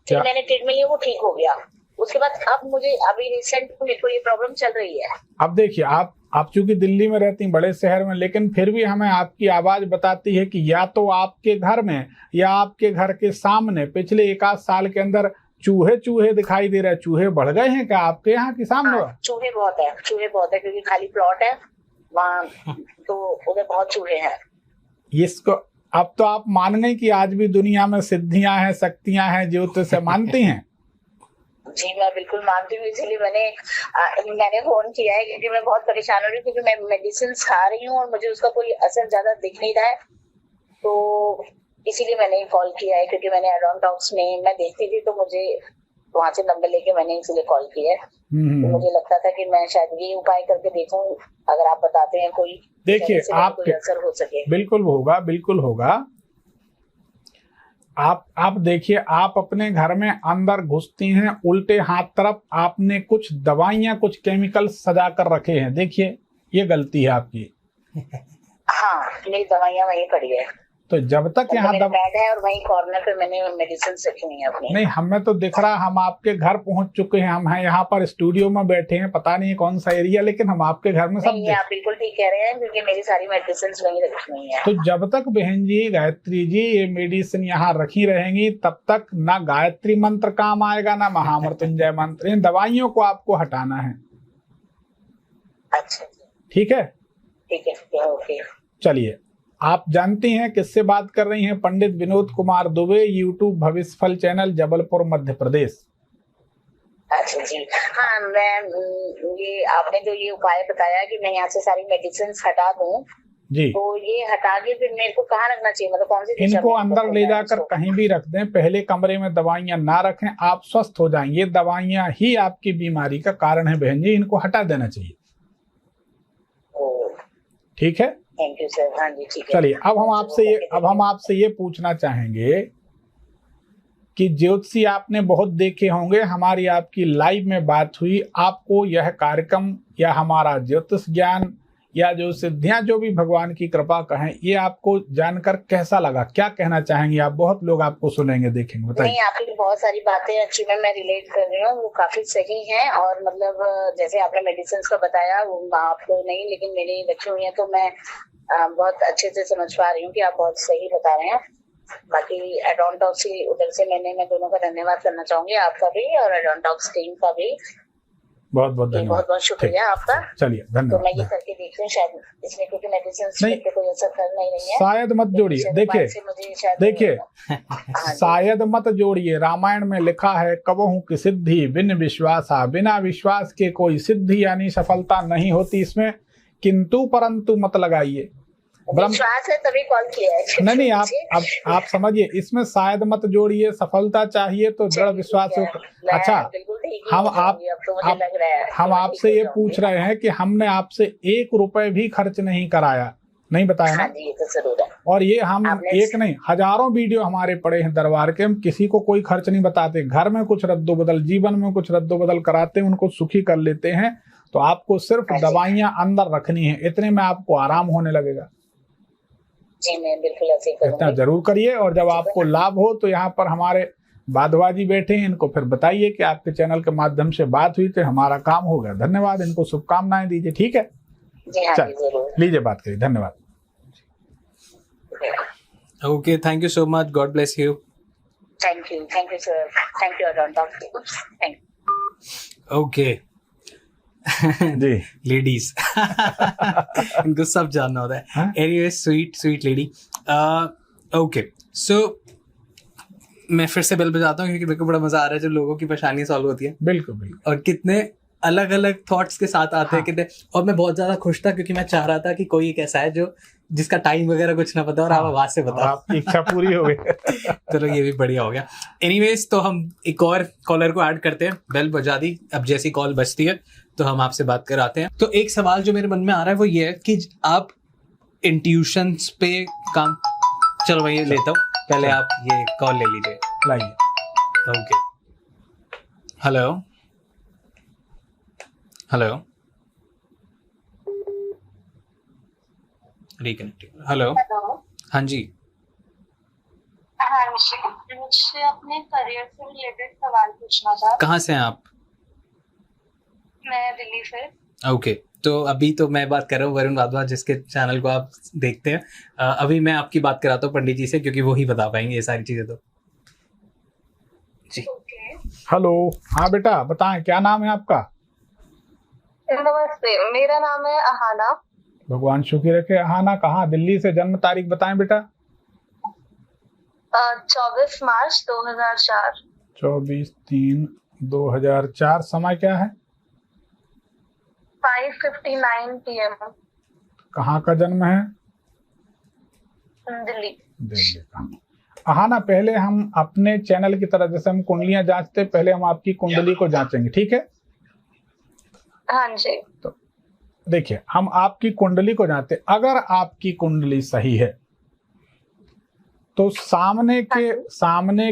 फिर मैंने ट्रीटमेंट लिया, वो ठीक हो गया। उसके बाद अब मुझे अभी रिसेंट मेरे को ये प्रॉब्लम चल रही है। अब देखिए, आप चूंकि दिल्ली में रहती हैं, बड़े शहर में, लेकिन फिर भी हमें आपकी आवाज बताती है कि या तो आपके घर में या आपके घर के सामने पिछले 1 साल के अंदर चूहे दिखाई दे रहे हैं। चूहे बढ़ गए हैं क्या आपके यहाँ के सामने? चूहे बहुत है, क्योंकि खाली प्लॉट है वहाँ, तो उधर बहुत चूहे हैं। इसको अब तो आप मान गए कि आज भी दुनिया में सिद्धियां हैं, शक्तियां हैं, ज्योतिष से मानती हैं? जी, मैं बिल्कुल मानती हूँ, इसीलिए मैंने फोन किया है, क्योंकि मैं बहुत परेशान हो रही हूँ, क्योंकि मैं मेडिसिन खा रही हूँ और मुझे उसका कोई असर ज्यादा दिख नहीं रहा है। तो इसीलिए मैंने कॉल किया है, क्योंकि मैंने एडॉन टॉक्स में मैं देखती थी, तो मुझे वहां से नंबर लेके मैंने इसीलिए कॉल किया है। तो मुझे लगता था कि मैं शायद ये उपाय करके देखूं, अगर आप बताते हैं कोई। देखिए, आपके असर हो सके। बिल्कुल होगा। आप देखिए, आप अपने घर में अंदर घुसती हैं, उल्टे हाथ तरफ आपने कुछ दवाइयां, कुछ केमिकल सजा कर रखे हैं। देखिए, ये गलती है आपकी। हाँ, मेरी दवाइयां वहीं पड़ी है। तो जब तक यहाँ बेड है और वहीं कॉर्नर पे मैंने मेडिसिन रखी हुई है अपनी। नहीं, हमें तो दिख रहा, हम आपके घर पहुंच चुके हैं। हम हैं यहाँ पर स्टूडियो में बैठे हैं, पता नहीं कौन सा एरिया, लेकिन हम आपके घर में सब। नहीं, आप बिल्कुल ठीक कह रहे हैं, क्योंकि मेरी सारी मेडिसिन वहीं रखी हुई है। तो जब तक बहन जी, गायत्री जी, ये मेडिसिन यहाँ रखी रहेंगी, तब तक ना गायत्री मंत्र काम आएगा, ना महामृत्युंजय मंत्र। इन दवाइयों को आपको हटाना है। अच्छा, ठीक है, ओके। चलिए, आप जानती हैं किससे बात कर रही हैं? पंडित विनोद कुमार दुबे, यूट्यूब भविष्य फल चैनल, जबलपुर, मध्य प्रदेश। अच्छा जी, हाँ, मैं ये आपने जो ये उपाय बताया कि मैं यहाँ से सारी मेडिसिन हटा दूं जी, तो ये हटा के फिर मेरे को कहाँ रखना चाहिए, मतलब कौन सी दिशा में? इनको अंदर ले जाकर कहीं भी रख दें, पहले कमरे में दवाइयां ना रखें, आप स्वस्थ हो जाएंगे। ये दवाइयां ही आपकी बीमारी का कारण है बहन जी, इनको हटा देना चाहिए। ठीक है, थैंक यू सर। हाँ जी, ठीक है। चलिए, अब हम आपसे ये पूछना चाहेंगे कि ज्योतिषी आपने बहुत देखे होंगे, हमारी आपकी लाइव में बात हुई, आपको यह कार्यक्रम या हमारा ज्योतिष ज्ञान या जो सिद्धियां, जो भी भगवान की कृपा कहें, ये आपको जानकर कैसा लगा? क्या कहना चाहेंगे आप? बहुत लोग आपको सुनेंगे, देखेंगे, बताइए। नहीं, आपकी बहुत सारी बातें एक्चुअली मैं रिलेट कर रही हूँ, वो काफी सही हैं। और मतलब जैसे आपने मेडिसिन का बताया, वो आपको नहीं, लेकिन मेरी रखी हुई है, तो मैं बहुत अच्छे से समझ पा रही हूँ कि आप बहुत सही बता रहे हैं। बाकी एडॉन टॉक्स उधर से मैं दोनों का धन्यवाद करना चाहूंगी, आपका भी और एडॉन टॉक्स टीम का भी। बहुत बहुत धन्यवाद, बहुत बहुत शुक्रिया आपका। चलिए, धन्यवाद। तो मैं ये करके देखती हूँ, शायद इसमें क्योंकि मेडिसिन पे कोई असर कर नहीं रही है, शायद मत जोड़िए। देखिए शायद मत जोड़िए। रामायण में लिखा है, कबहू की सिद्धि बिन विश्वासा, बिना विश्वास के कोई सिद्धि यानी सफलता नहीं होती। इसमें किंतु परंतु मत लगाइए। विश्वास है तभी कॉल किया है। नहीं, आप समझिए, इसमें शायद मत जोड़िए। सफलता चाहिए तो दृढ़ विश्वास हो। अच्छा, हम आपसे ये पूछ रहे हैं कि हमने आपसे 1 रुपए भी खर्च नहीं कराया, नहीं बताया ना? ये तो जरूर है। और ये हम एक नहीं, हजारों वीडियो हमारे पड़े हैं दरबार के, हम किसी को कोई खर्च नहीं बताते। घर में कुछ रद्दो बदल, जीवन में कुछ रद्दो बदल कराते हैं, उनको सुखी कर लेते हैं। तो आपको सिर्फ दवाइयां अंदर रखनी है, इतने में आपको आराम होने लगेगा। जी मैं बिल्कुल ऐसे ही इतना करूंगी। जरूर करिए, और जब आपको लाभ हो तो यहाँ पर हमारे बादवाजी बैठे हैं, इनको फिर बताइए कि आपके चैनल के माध्यम से बात हुई तो हमारा काम हो गया। धन्यवाद, इनको शुभकामनाएं दीजिए। ठीक है, जी हाँ जी चल जरूर। लीजिए बात करिए। धन्यवाद। Okay, thank you so much, God bless you. Thank you sir, thank you Adon Talks, thank you. Okay जी लेडीज इनको सब जानना होता है। Anyway, sweet lady. Okay, so मैं फिर से बेल बजाता हूँ क्योंकि मेरे को बड़ा मजा आ रहा है जब लोगों की परेशानी सॉल्व होती है। बिल्कुल बिल्कुल। और कितने अलग अलग थॉट्स के साथ आते हैं कितने। और मैं बहुत ज्यादा खुश था क्योंकि मैं चाह रहा था कि कोई एक ऐसा है जो जिसका टाइम वगैरह कुछ ना पता और आप आवाज से बताओ। आपकी इच्छा पूरी हो गई। चलो ये भी बढ़िया हो गया। एनीवेज, तो हम एक और कॉलर को ऐड करते हैं। बेल बजा दी, अब जैसी कॉल बजती है तो हम आपसे बात कराते हैं। तो एक सवाल जो मेरे मन में आ रहा है वो ये है कि आप इंट्यूशंस पे काम, चलो मैं ये लेता हूँ, पहले आप ये कॉल ले लीजिए। लाइए। Okay, hello hello, reconnecting. Hello, हाँ जी। हाँ मुझे अपने करियर से रिलेटेड सवाल पूछना था। कहाँ से हैं आप? मैं दिल्ली से। ओके, तो अभी तो मैं बात कर रहा हूँ वरुण वाधवा, जिसके चैनल को आप देखते हैं। अभी मैं आपकी बात कराता हूँ पंडित जी से, क्योंकि वो ही बता पाएंगे ये सारी चीजें। तो जी हेलो, हाँ बेटा बताएं, क्या नाम है आपका? नमस्ते, मेरा नाम है अहाना। भगवान सुखी रखे। अहाना, कहाँ? दिल्ली से। जन्म तारीख बताएं बेटा। 24 मार्च 2004। 24/3/2004। समय क्या है? 5:59 PM। कहाँ का जन्म है? दिल्ली। दिल्ली का। अहाना, पहले हम अपने चैनल की तरह जैसे हम कुंडलियां जांचते, पहले हम आपकी कुंडली को जांचेंगे, ठीक है? हाँ जी। तो देखिए, हम आपकी कुंडली को जांचते, अगर आपकी कुंडली सही है तो सामने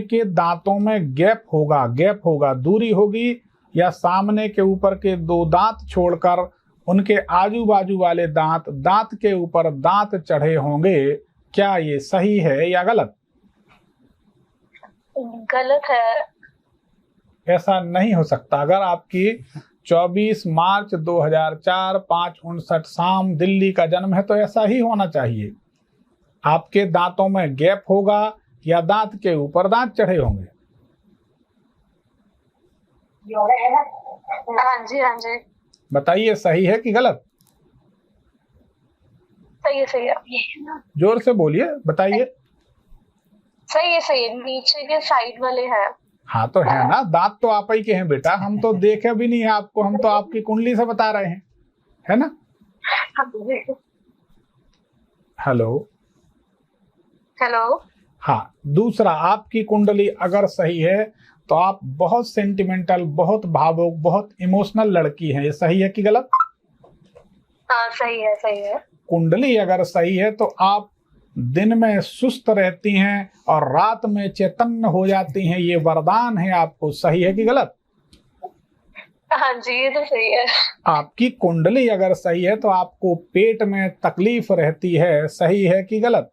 के दांतों में गैप होगा, दूरी होगी, या सामने के ऊपर के 2 दांत छोड़कर उनके आजू बाजू वाले दांत के ऊपर दांत चढ़े होंगे। क्या ये सही है या गलत? गलत है। ऐसा नहीं हो सकता। अगर आपकी 24 मार्च 2004 5:59 शाम दिल्ली का जन्म है तो ऐसा ही होना चाहिए। आपके दांतों में गैप होगा या दांत के ऊपर दांत चढ़े होंगे। हाँ जी हाँ जी। बताइए सही है कि गलत? सही है। जोर से बोलिए, बताइए। सही है। नीचे के साइड वाले हैं। हाँ तो है ना, दांत तो आप ही के हैं बेटा, हम तो देखे भी नहीं है आपको, हम तो आपकी कुंडली से बता रहे हैं, है ना? हेलो। हाँ, दूसरा, आपकी कुंडली अगर सही है तो आप बहुत सेंटिमेंटल, बहुत भावुक, बहुत इमोशनल लड़की हैं। ये सही है कि गलत? सही है। कुंडली अगर सही है तो आप दिन में सुस्त रहती हैं और रात में चैतन्य हो जाती हैं। ये वरदान है आपको। सही है कि गलत? हाँ जी, ये तो सही है। आपकी कुंडली अगर सही है तो आपको पेट में तकलीफ रहती है। सही है कि गलत?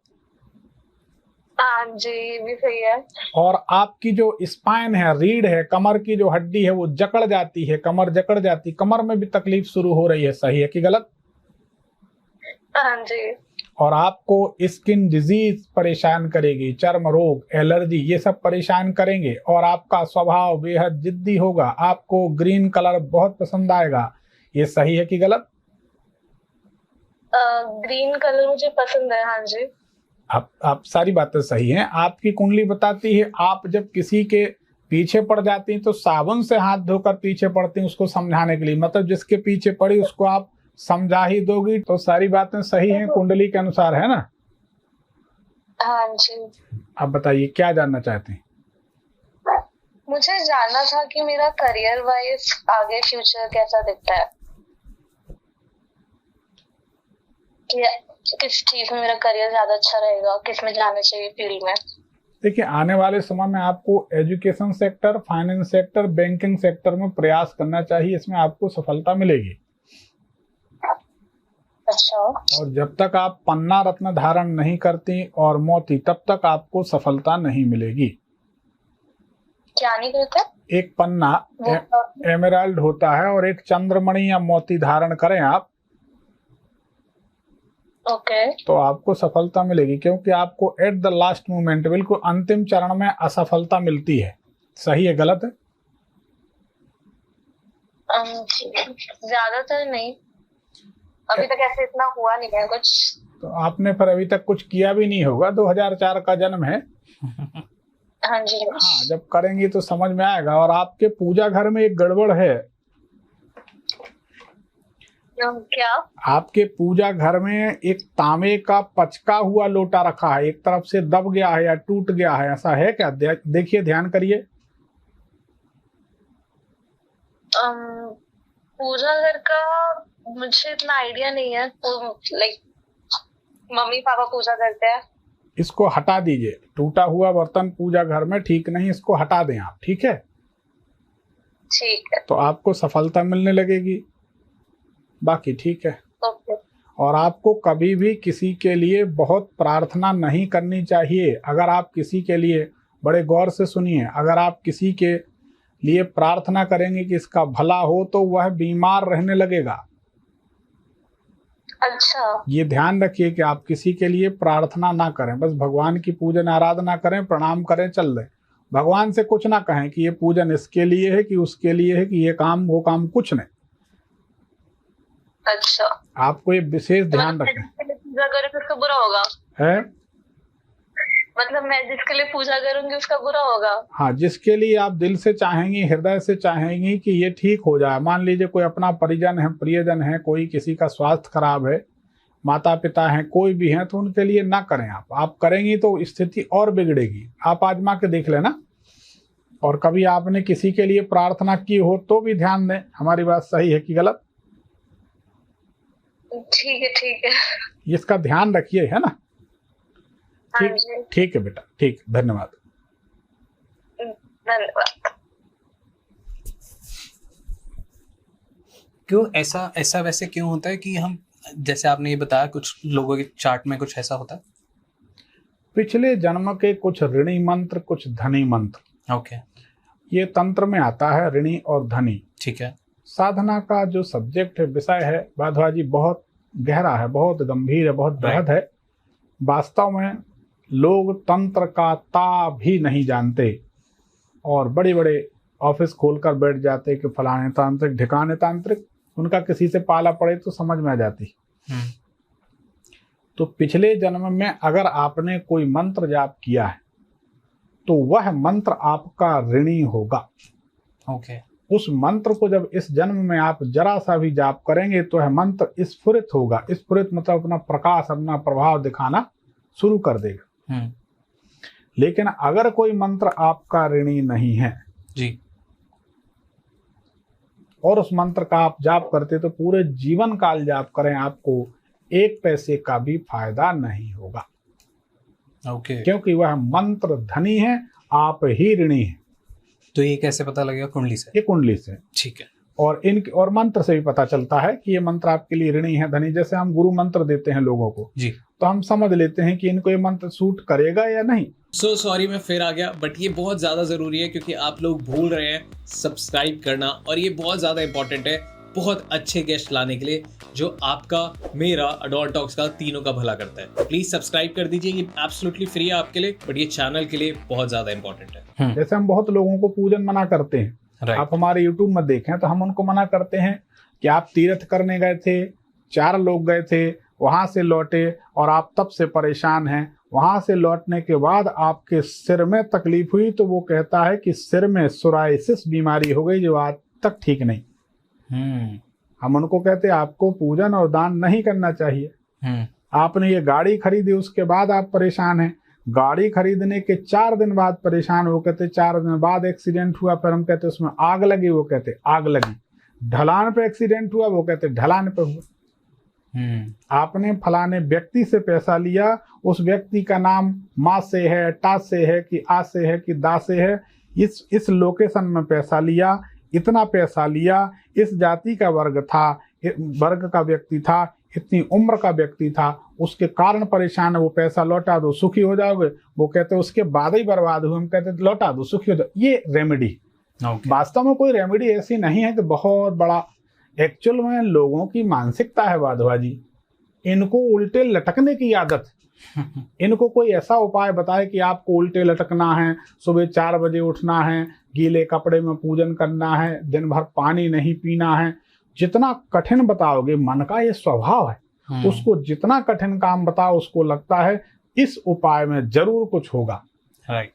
हाँ जी, ये भी सही है। और आपकी जो स्पाइन है, रीढ़ है, कमर की जो हड्डी है वो जकड़ जाती है, कमर जकड़ जाती, कमर में भी तकलीफ शुरू हो रही है। सही है कि गलत? हाँ जी। और आपको स्किन डिजीज परेशान करेगी, चर्म रोग, एलर्जी, ये सब परेशान करेंगे। और आपका स्वभाव बेहद जिद्दी होगा, आपको ग्रीन कलर बहुत पसंद आएगा। ये सही है कि गलत? ग्रीन कलर मुझे पसंद है। हाँ जी। आप सारी बातें सही हैं। आपकी कुंडली बताती है आप जब किसी के पीछे पड़ जाती हैं तो साबुन से हाथ धोकर पीछे पड़ती हैं उसको समझाने के लिए, मतलब जिसके पीछे पड़ी उसको आप समझा ही दोगी। तो सारी बातें सही हैं कुंडली के अनुसार, है ना? हाँ जी। आप बताइए क्या जानना चाहते हैं? मुझे जानना था कि मेरा करियर वाइज आगे फ्यूचर कैसा दिखता है, किस चीज में मेरा करियर ज्यादा अच्छा रहेगा, किस में जाना चाहिए फील्ड में। देखिए, आने वाले समय में आपको education sector, finance sector, banking sector में प्रयास करना चाहिए। इसमें आपको सफलता मिलेगी। अच्छा। और जब तक आप पन्ना रत्न धारण नहीं करती और मोती, तब तक आपको सफलता नहीं मिलेगी। क्या नहीं करते? एक पन्ना एमेराल्ड होता है और एक चंद्रमणि या मोती धारण करें आप, ओके। तो आपको सफलता मिलेगी, क्योंकि आपको एट द लास्ट मोमेंट, बिल्कुल अंतिम चरण में असफलता मिलती है। सही है गलत है? ज्यादातर नहीं, अभी तक ऐसे इतना हुआ नहीं है कुछ। तो आपने फिर अभी तक कुछ किया भी नहीं होगा, 2004 का जन्म है। हाँ जी। हाँ, जब करेंगी तो समझ में आएगा। और आपके पूजा घर में एक गड़बड़ है। क्या? आपके पूजा घर में एक तांबे का पचका हुआ लोटा रखा है, एक तरफ से दब गया है या टूट गया है, ऐसा है क्या? देखिए, ध्यान करिए। पूजा घर का मुझे इतना आइडिया नहीं है, तो लाइक मम्मी पापा पूजा करते हैं। इसको हटा दीजिए, टूटा हुआ बर्तन पूजा घर में ठीक नहीं, इसको हटा दें आप, ठीक है? ठीक है। तो आपको सफलता मिलने लगेगी, बाकी ठीक है। ओके। और आपको कभी भी किसी के लिए बहुत प्रार्थना नहीं करनी चाहिए। अगर आप किसी के लिए, बड़े गौर से सुनिए, अगर आप किसी के लिए प्रार्थना करेंगे कि इसका भला हो, तो वह बीमार रहने लगेगा। अच्छा। ये ध्यान रखिए कि आप किसी के लिए प्रार्थना ना करें, बस भगवान की पूजन आराधना करें, प्रणाम करें, चल दें। भगवान से कुछ ना कहें कि ये पूजन इसके लिए है कि उसके लिए है कि ये काम वो काम, कुछ नहीं। अच्छा। आपको ये विशेष ध्यान रखें। पूजा करूँ उसका बुरा होगा है? मतलब मैं जिसके लिए पूजा करूंगी उसका बुरा होगा? हाँ, जिसके लिए आप दिल से चाहेंगी, हृदय से चाहेंगी कि ये ठीक हो जाए। मान लीजिए कोई अपना परिजन है, प्रियजन है, कोई किसी का स्वास्थ्य खराब है, माता पिता हैं, कोई भी हैं, तो उनके लिए ना करें। आप करेंगी तो स्थिति और बिगड़ेगी। आप आजमा के देख लेना। और कभी आपने किसी के लिए प्रार्थना की हो तो भी ध्यान दें, हमारी बात सही है कि गलत? ठीक है, ठीक है। इसका ध्यान रखिए, है ना? ठीक, ठीक है बेटा, ठीक, धन्यवाद। धन्यवाद। क्यों ऐसा वैसे क्यों होता है कि हम, जैसे आपने ये बताया, कुछ लोगों के चार्ट में कुछ ऐसा होता है? पिछले जन्म के कुछ ऋणी मंत्र, कुछ धनी मंत्र। ओके। ये तंत्र में आता है, ऋणी और धनी। ठीक है। साधना का जो सब्जेक्ट है, विषय है वाधवा जी, बहुत गहरा है, बहुत गंभीर है, बहुत बृहद है। वास्तव में लोग तंत्र का ता भी नहीं जानते और बड़े बड़े ऑफिस खोलकर बैठ जाते कि फलाने तांत्रिक, ढिकाने तांत्रिक। उनका किसी से पाला पड़े तो समझ में आ जाती। तो पिछले जन्म में अगर आपने कोई मंत्र जाप किया है तो वह मंत्र आपका ऋणी होगा। ओके। उस मंत्र को जब इस जन्म में आप जरा सा भी जाप करेंगे तो वह मंत्र स्फुरित होगा। स्फुरित मतलब अपना प्रकाश, अपना प्रभाव दिखाना शुरू कर देगा। लेकिन अगर कोई मंत्र आपका ऋणी नहीं है जी, और उस मंत्र का आप जाप करते, तो पूरे जीवन काल जाप करें, आपको 1 पैसे का भी फायदा नहीं होगा। ओके। क्योंकि वह मंत्र धनी है, आप ही ऋणी है। तो ये कैसे पता लगेगा? कुंडली से? ये कुंडली से। ठीक है। और मंत्र से भी पता चलता है कि ये मंत्र आपके लिए ऋणी है, धनी। जैसे हम गुरु मंत्र देते हैं लोगों को जी, तो हम समझ लेते हैं कि इनको ये मंत्र सूट करेगा या नहीं। सॉरी मैं फिर आ गया, बट ये बहुत ज़्यादा ज़रूरी है क्योंकि आप लोग भूल रहे हैं सब्सक्राइब करना, और ये बहुत ज़्यादा इंपॉर्टेंट है बहुत अच्छे गेस्ट लाने के लिए जो आपका, मेरा, अडॉल्ट टॉक्स का, तीनों का भला करता है। प्लीज सब्सक्राइब कर दीजिए, ये एब्सोल्युटली फ्री है आपके लिए, बट ये चैनल के लिए बहुत ज्यादा इंपॉर्टेंट है। जैसे हम बहुत लोगों को पूजन मना करते हैं, आप हमारे यूट्यूब में देखें तो हम उनको मना करते हैं कि आप तीर्थ करने गए थे, 4 लोग गए थे, वहां से लौटे और आप तब से परेशान हैं। वहां से लौटने के बाद आपके सिर में तकलीफ हुई तो वो कहता है कि सिर में सोराइसिस बीमारी हो गई जो आज तक ठीक नहीं। हम उनको कहते हैं आपको पूजन और दान नहीं करना चाहिए। आपने ये गाड़ी खरीदी, उसके बाद आप परेशान हैं। गाड़ी खरीदने के 4 दिन बाद परेशान, वो कहते 4 दिन बाद एक्सीडेंट हुआ, फिर हम कहते उसमें आग लगी, वो कहते आग लगी। ढलान पे एक्सीडेंट हुआ, वो कहते ढलान पे हुआ। आपने फलाने व्यक्ति से पैसा लिया, उस व्यक्ति का नाम माँ से है, टा से है कि आ से है कि दा से है, इस लोकेशन में पैसा लिया, इतना पैसा लिया, इस जाति का वर्ग था, वर्ग का व्यक्ति था, इतनी उम्र का व्यक्ति था, उसके कारण परेशान है, वो पैसा लौटा दो सुखी हो जाओगे। वो कहते उसके बाद ही बर्बाद हुए, हम कहते लौटा दो सुखी हो जाओ। ये रेमेडी वास्तव में कोई रेमेडी ऐसी नहीं है कि बहुत बड़ा, एक्चुअल में लोगों की मानसिकता है वाधवा जी, इनको उल्टे लटकने की आदत। इनको कोई ऐसा उपाय बताए कि आपको उल्टे लटकना है, सुबह 4 बजे उठना है, गीले कपड़े में पूजन करना है, दिन भर पानी नहीं पीना है। जितना कठिन बताओगे, मन का ये स्वभाव है, उसको जितना कठिन काम बताओ उसको लगता है इस उपाय में जरूर कुछ होगा।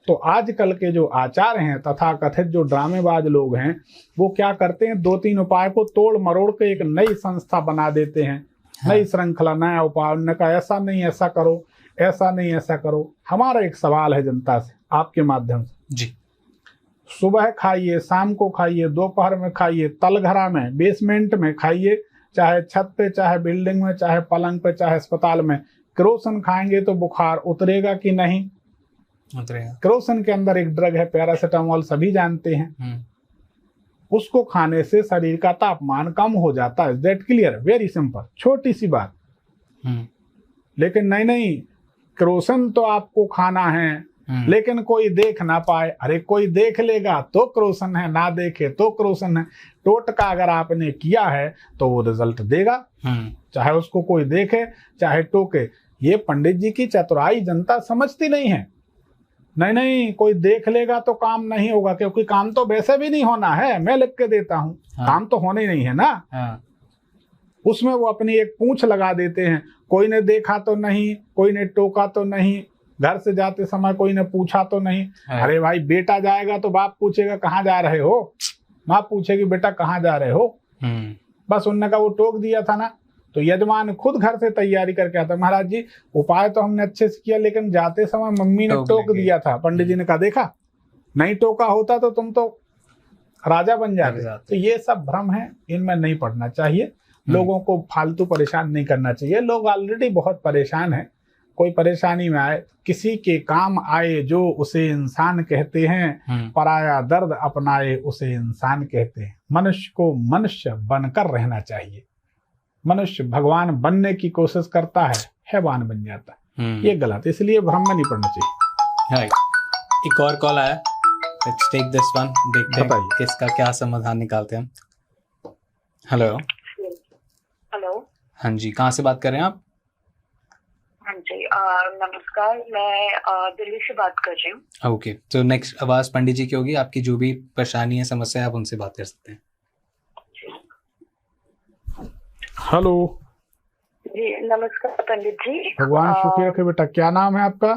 तो आजकल के जो आचार्य हैं तथा कथित जो ड्रामेबाज लोग हैं, वो क्या करते हैं, 2-3 उपाय को तोड़ मरोड़ के एक नई संस्था बना देते हैं, नई श्रृंखला, नया उपाय। उन्होंने कहा ऐसा नहीं ऐसा करो, ऐसा नहीं ऐसा करो। हमारा एक सवाल है जनता से आपके माध्यम से जी, सुबह खाइए, शाम को खाइए, दोपहर में खाइए, तलघरा में, बेसमेंट में खाइए, चाहे छत पे, चाहे बिल्डिंग में, चाहे पलंग पे, चाहे अस्पताल में। केरोसिन खाएंगे तो बुखार उतरेगा कि नहीं? उतरेगा। केरोसिन के अंदर एक ड्रग है पैरासिटामोल, सभी जानते हैं। उसको खाने से शरीर का तापमान कम हो जाता है। दैट क्लियर, वेरी सिंपल, छोटी सी बात। लेकिन नहीं, केरोसिन तो आपको खाना है, लेकिन कोई देख ना पाए। अरे कोई देख लेगा तो केरोसिन है, ना देखे तो केरोसिन है। टोटका अगर आपने किया है तो वो रिजल्ट देगा, चाहे उसको कोई देखे चाहे टोके। ये पंडित जी की चतुराई जनता समझती नहीं है। नहीं, कोई देख लेगा तो काम नहीं होगा, क्योंकि काम तो वैसे भी नहीं होना है, मैं लिख के देता हूँ। काम तो होने ही नहीं है ना। उसमें वो अपनी एक पूंछ लगा देते हैं, कोई ने देखा तो नहीं, कोई ने टोका तो नहीं, घर से जाते समय कोई ने पूछा तो नहीं। अरे भाई, बेटा जाएगा तो बाप पूछेगा कहाँ जा रहे हो, माँ पूछेगी बेटा कहाँ जा रहे हो। बस उनने कहा वो टोक दिया था ना। तो यजमान खुद घर से तैयारी करके आता, महाराज जी उपाय तो हमने अच्छे से किया, लेकिन जाते समय मम्मी ने टोक दिया था। पंडित जी ने कहा देखा, नहीं टोका होता तो तुम तो राजा बन जाते। तो ये सब भ्रम है, इनमें नहीं पड़ना चाहिए। लोगों को फालतू परेशान नहीं करना चाहिए। लोग ऑलरेडी बहुत परेशान हैं। कोई परेशानी में आए, किसी के काम आए जो उसे इंसान कहते हैं, पराया दर्द अपनाए उसे इंसान कहते हैं। मनुष्य को मनुष्य बनकर रहना चाहिए। मनुष्य भगवान बनने की कोशिश करता है, हैवान बन जाता है। ये गलत, इसलिए भ्रम में नहीं पड़ना चाहिए। एक और कॉल आया, लेट्स टेक दिस वन, देखते हैं किसका क्या समाधान निकालते हैं। हेलो। हाँ जी, कहाँ से बात कर रहे हैं आप? हाँ जी, नमस्कार, मैं दिल्ली से बात कर रही हूँ। ओके, तो नेक्स्ट आवाज पंडित जी की होगी। आपकी जो भी परेशानी है, समस्या है, आप उनसे बात कर सकते हैं। हेलो जी, नमस्कार पंडित जी। भगवान शुक्र रखे बेटा, क्या नाम है आपका?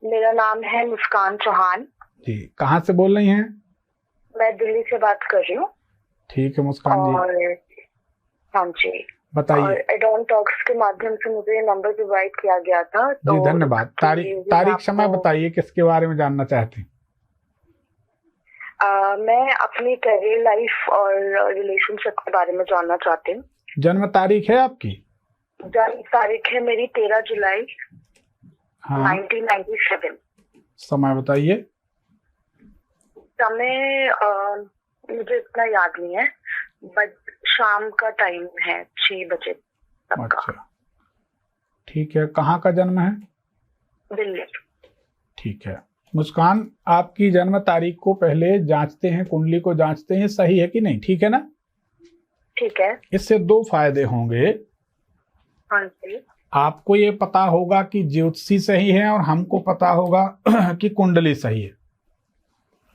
मेरा नाम है मुस्कान चौहान जी। कहाँ से बोल रही हैं? मैं दिल्ली से बात कर रही हूँ। ठीक है मुस्कान जी। और हाँ जी, बताइए। एडॉन टॉक्स के माध्यम से मुझे नंबर प्रोवाइड किया गया था। तो जी धन्यवाद। तारीख समय बताइए, किसके बारे में जानना चाहते हैं? मैं अपनी करियर लाइफ और रिलेशनशिप के बारे में जानना चाहती हूँ। जन्म तारीख है आपकी? जन्म तारीख है मेरी 13 जुलाई 1997। समय बताइए। समय मुझे इतना याद नहीं है, बट शाम का टाइम है, 6 बजे तक का। अच्छा, ठीक है। कहाँ का जन्म है? दिल्ली। ठीक है मुस्कान, आपकी जन्म तारीख को पहले जांचते हैं, कुंडली को जांचते हैं, सही है कि नहीं, ठीक है ना? ठीक है। इससे 2 फायदे होंगे। हाँ जी। आपको ये पता होगा कि ज्योतिषी सही है, और हमको पता होगा कि कुंडली सही है।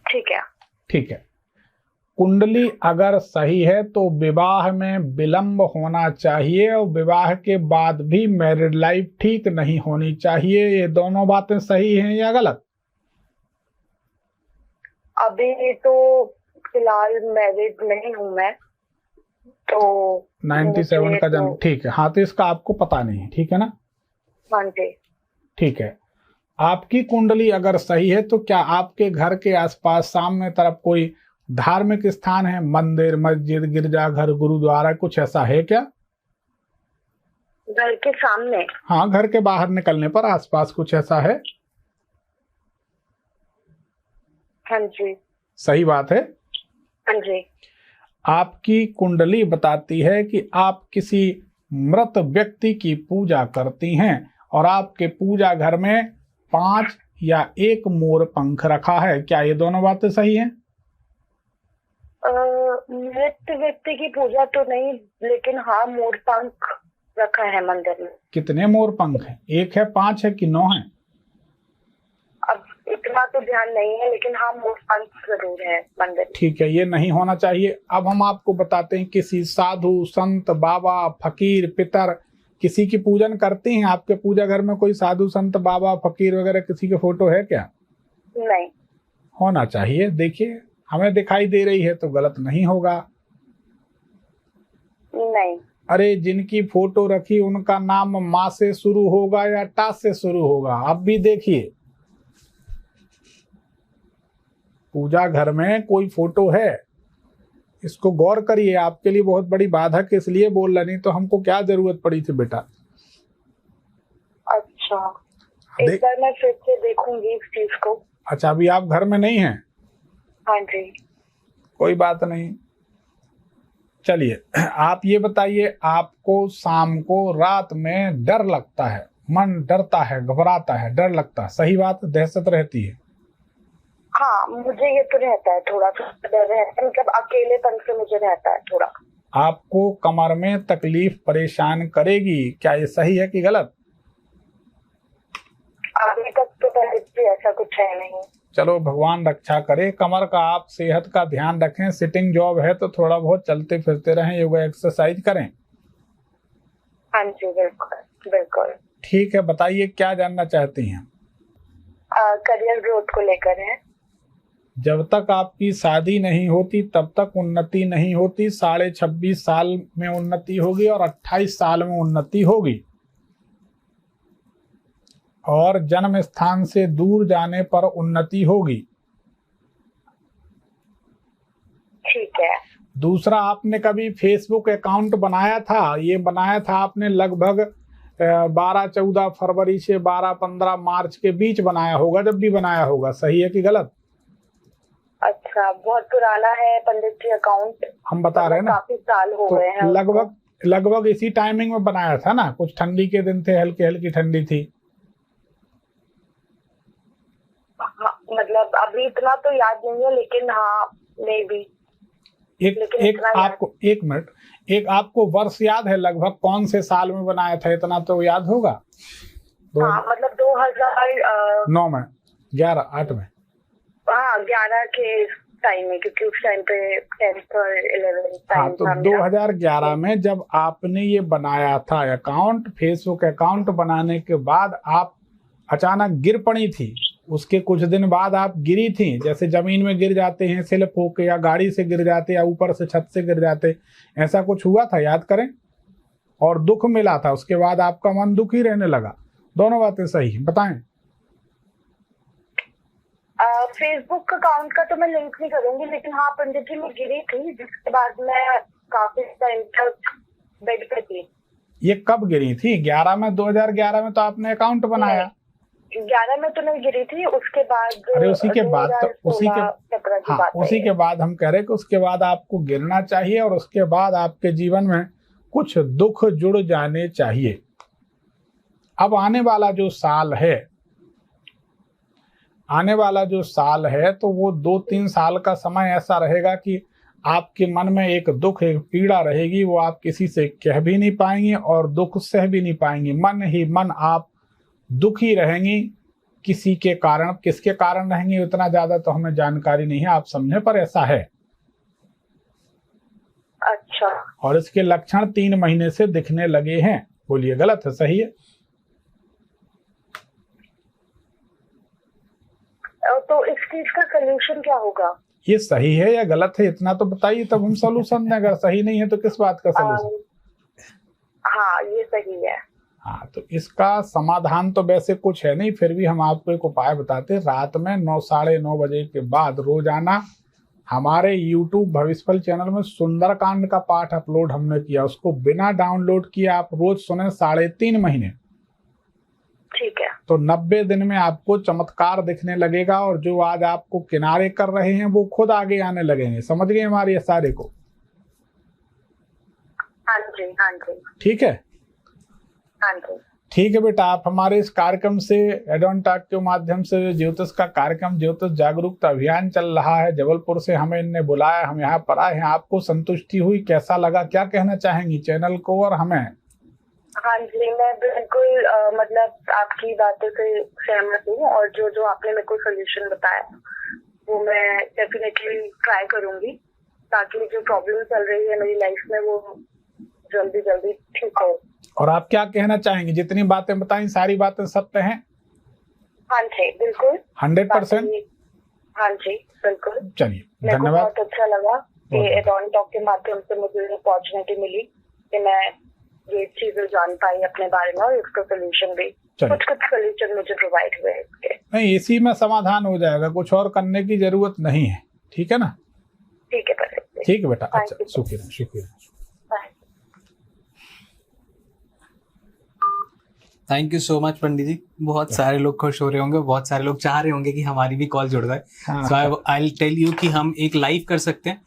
ठीक है। ठीक है। कुंडली अगर सही है तो विवाह में विलंब होना चाहिए, और विवाह के बाद भी मैरिड लाइफ ठीक नहीं होनी चाहिए। ये दोनों बातें सही हैं या गलत? अभी तो फिलहाल मैरिड नहीं हूँ मैं, तो 97 का जन्म, ठीक है। हाँ, तो इसका आपको पता नहीं है, ठीक है ना? हाँ जी। ठीक है। आपकी कुंडली अगर सही है तो क्या आपके घर के आसपास सामने तरफ कोई धार्मिक स्थान है, मंदिर, मस्जिद, गिरजाघर, गुरुद्वारा, कुछ ऐसा है क्या? घर के सामने? हाँ, घर के बाहर निकलने पर आसपास कुछ ऐसा है? हाँ जी। सही बात है। हाँ जी। आपकी कुंडली बताती है कि आप किसी मृत व्यक्ति की पूजा करती हैं और आपके पूजा घर में 5 या 1 मोर पंख रखा है। क्या ये दोनों बातें सही हैं? मृत व्यक्ति की पूजा तो नहीं, लेकिन हाँ मोर पंख रखा है मंदिर में। कितने मोर पंख हैं? 1 है, 5 है कि 9 है? अब इतना तो ध्यान नहीं है, लेकिन हाँ मोर पंख जरूर है मंदिर में। ठीक है, ये नहीं होना चाहिए। अब हम आपको बताते हैं, किसी साधु संत बाबा फकीर पितर किसी की पूजन करती हैं? आपके पूजा घर में कोई साधु संत बाबा फकीर वगैरह किसी के फोटो है क्या? नहीं। होना चाहिए। देखिए, हमें दिखाई दे रही है तो गलत नहीं होगा। नहीं। अरे जिनकी फोटो रखी उनका नाम माँ से शुरू होगा या टा से शुरू होगा? अब भी देखिए, पूजा घर में कोई फोटो है, इसको गौर करिए। आपके लिए बहुत बड़ी बाधक इसलिए बोल रहा, नहीं तो हमको क्या जरूरत पड़ी थी बेटा। अच्छा, एक बार मैं फिर से देखूंगी इस चीज को। अच्छा, अभी आप घर में नहीं हैं? हाँ जी। कोई बात नहीं। चलिए, आप ये बताइए, आपको शाम को रात में डर लगता है, मन डरता है, घबराता है, डर लगता है, सही बात? दहशत रहती है? हाँ, मुझे ये तो रहता है, थोड़ा सा डर रहता है, मतलब अकेलेपन से मुझे रहता है थोड़ा। आपको कमर में तकलीफ परेशान करेगी, क्या ये सही है कि गलत? अभी तक तो पहले ऐसा कुछ है नहीं। चलो, भगवान रक्षा करे। कमर का आप सेहत का ध्यान रखें। सिटिंग जॉब है तो थोड़ा बहुत चलते फिरते रहें, योगा एक्सरसाइज करें। हाँ जी, बिल्कुल बिल्कुल। ठीक है, बताइए क्या जानना चाहती हैं? करियर ग्रोथ को लेकर है। जब तक आपकी शादी नहीं होती तब तक उन्नति नहीं होती। 26.5 साल में उन्नति होगी और 28 साल में उन्नति होगी। और जन्म स्थान से दूर जाने पर उन्नति होगी। ठीक है। दूसरा, आपने कभी फेसबुक अकाउंट बनाया था? ये बनाया था आपने लगभग 12-14 फरवरी से 12-15 मार्च के बीच बनाया होगा, जब भी बनाया होगा। सही है कि गलत? अच्छा, बहुत पुराना है पंडित जी अकाउंट। हम बता रहे हैं ना, काफी साल हो गए हैं। लगभग इसी टाइमिंग में बनाया था ना। कुछ ठंडी के दिन थे, हल्की हल्की ठंडी थी। हाँ, मतलब अभी इतना तो याद नहीं है, लेकिन हाँ मे बी। एक मिनट, आपको वर्ष याद है लगभग कौन से साल में बनाया था? इतना तो याद होगा। हाँ, मतलब 2009 में, 8 में। हाँ, 11 के टाइम में, क्योंकि उस टाइम पे 10th और 11th टाइम। हाँ, तो 2011 में जब आपने ये बनाया था अकाउंट, फेसबुक अकाउंट बनाने के बाद आप अचानक गिर पड़ी थी। उसके कुछ दिन बाद आप गिरी थी, जैसे जमीन में गिर जाते हैं स्लिप होके, या गाड़ी से गिर जाते, या ऊपर से छत से गिर जाते, ऐसा कुछ हुआ था? याद करें। और दुख मिला था, उसके बाद आपका मन दुखी रहने लगा। दोनों बातें सही हैं, बताएं। फेसबुक अकाउंट का तो मैं लिंक नहीं करूंगी, लेकिन हाँ पंडित जी मैं गिरी थी, जिसके बाद मैं काफी टाइम तक बेड पे थी। ये कब गिरी थी? 11 में, 2011 में तो आपने अकाउंट बनाया। 11 में तो नहीं गिरी थी, उसके बाद। अरे उसी के बाद तो उसी के बाद हम कह रहे कि उसके बाद आपको गिरना चाहिए, और उसके बाद आपके जीवन में कुछ दुख जुड़ जाने चाहिए। अब आने वाला जो साल है तो वो 2-3 साल का समय ऐसा रहेगा कि आपके मन में एक दुख, एक पीड़ा रहेगी। वो आप किसी से कह भी नहीं पाएंगे और दुख सह भी नहीं पाएंगी। मन ही मन आप दुखी रहेंगी किसी के कारण। किसके कारण रहेंगी उतना ज्यादा तो हमें जानकारी नहीं है, आप समझे, पर ऐसा है। अच्छा। और इसके लक्षण 3 महीने से दिखने लगे हैं। बोलिए, गलत है सही है? तो इस चीज का सोल्यूशन क्या होगा? ये सही है या गलत है इतना तो बताइए, तब हम सोल्यूशन दें। अगर सही नहीं है तो किस बात का सोल्यूशन? हाँ, ये सही है। हाँ, तो इसका समाधान तो वैसे कुछ है नहीं, फिर भी हम आपको एक उपाय बताते। रात में 9-9:30 बजे के बाद रोजाना हमारे YouTube भविष्यफल चैनल में सुंदरकांड का पाठ अपलोड हमने किया। उसको बिना डाउनलोड किए आप रोज सुने 3.5 महीने। ठीक है। तो 90 दिन में आपको चमत्कार दिखने लगेगा, और जो आज आपको किनारे कर रहे हैं वो खुद आगे आने लगेंगे। समझ गए हमारी इशारे को? हाँ जी, हाँ जी। ठीक है, हाँ जी। ठीक है बेटा, आप हमारे इस कार्यक्रम से एडॉन टॉक के माध्यम से ज्योतिष का कार्यक्रम ज्योतिष जागरूकता अभियान चल रहा है, जबलपुर से हमें इनने बुलाया, हम यहाँ पर आए हैं, आपको संतुष्टि हुई, कैसा लगा, क्या कहना चाहेंगी चैनल को और हमें? हाँ जी, मैं बिल्कुल मतलब आपकी बातों से सहमत हूँ, और जो जो आपने मेरे को सोल्यूशन बताया वो मैं डेफिनेटली ट्राई करूंगी, ताकि जो प्रॉब्लम चल रही है मेरी लाइफ में वो जल्दी जल्दी ठीक हो। और आप क्या कहना चाहेंगे? जितनी बातें बताई सारी बातें सत्य हैं? हाँ जी, बिल्कुल 100%। हाँ जी, बिल्कुल। चलिए, मेरे को धन्यवाद। बहुत अच्छा लगा कि एडॉन टॉक के माध्यम से मुझे अपॉर्चुनिटी मिली कि मैं ये चीजें जान पाई अपने बारे में, और इसका सोल्यूशन भी कुछ सोल्यूशन मुझे प्रोवाइड हुए इसके। नहीं, इसी में समाधान हो जाएगा, कुछ और करने की जरूरत नहीं है। ठीक है ना? ठीक है बेटा। ठीक है बेटा, अच्छा, शुक्रिया शुक्रिया। Thank you so much Pandit जी। बहुत सारे लोग खुश हो रहे होंगे, बहुत सारे लोग चाह रहे होंगे कि हमारी भी कॉल जुड़ जाए। सो आई विल टेल यू कि हम एक लाइव कर सकते हैं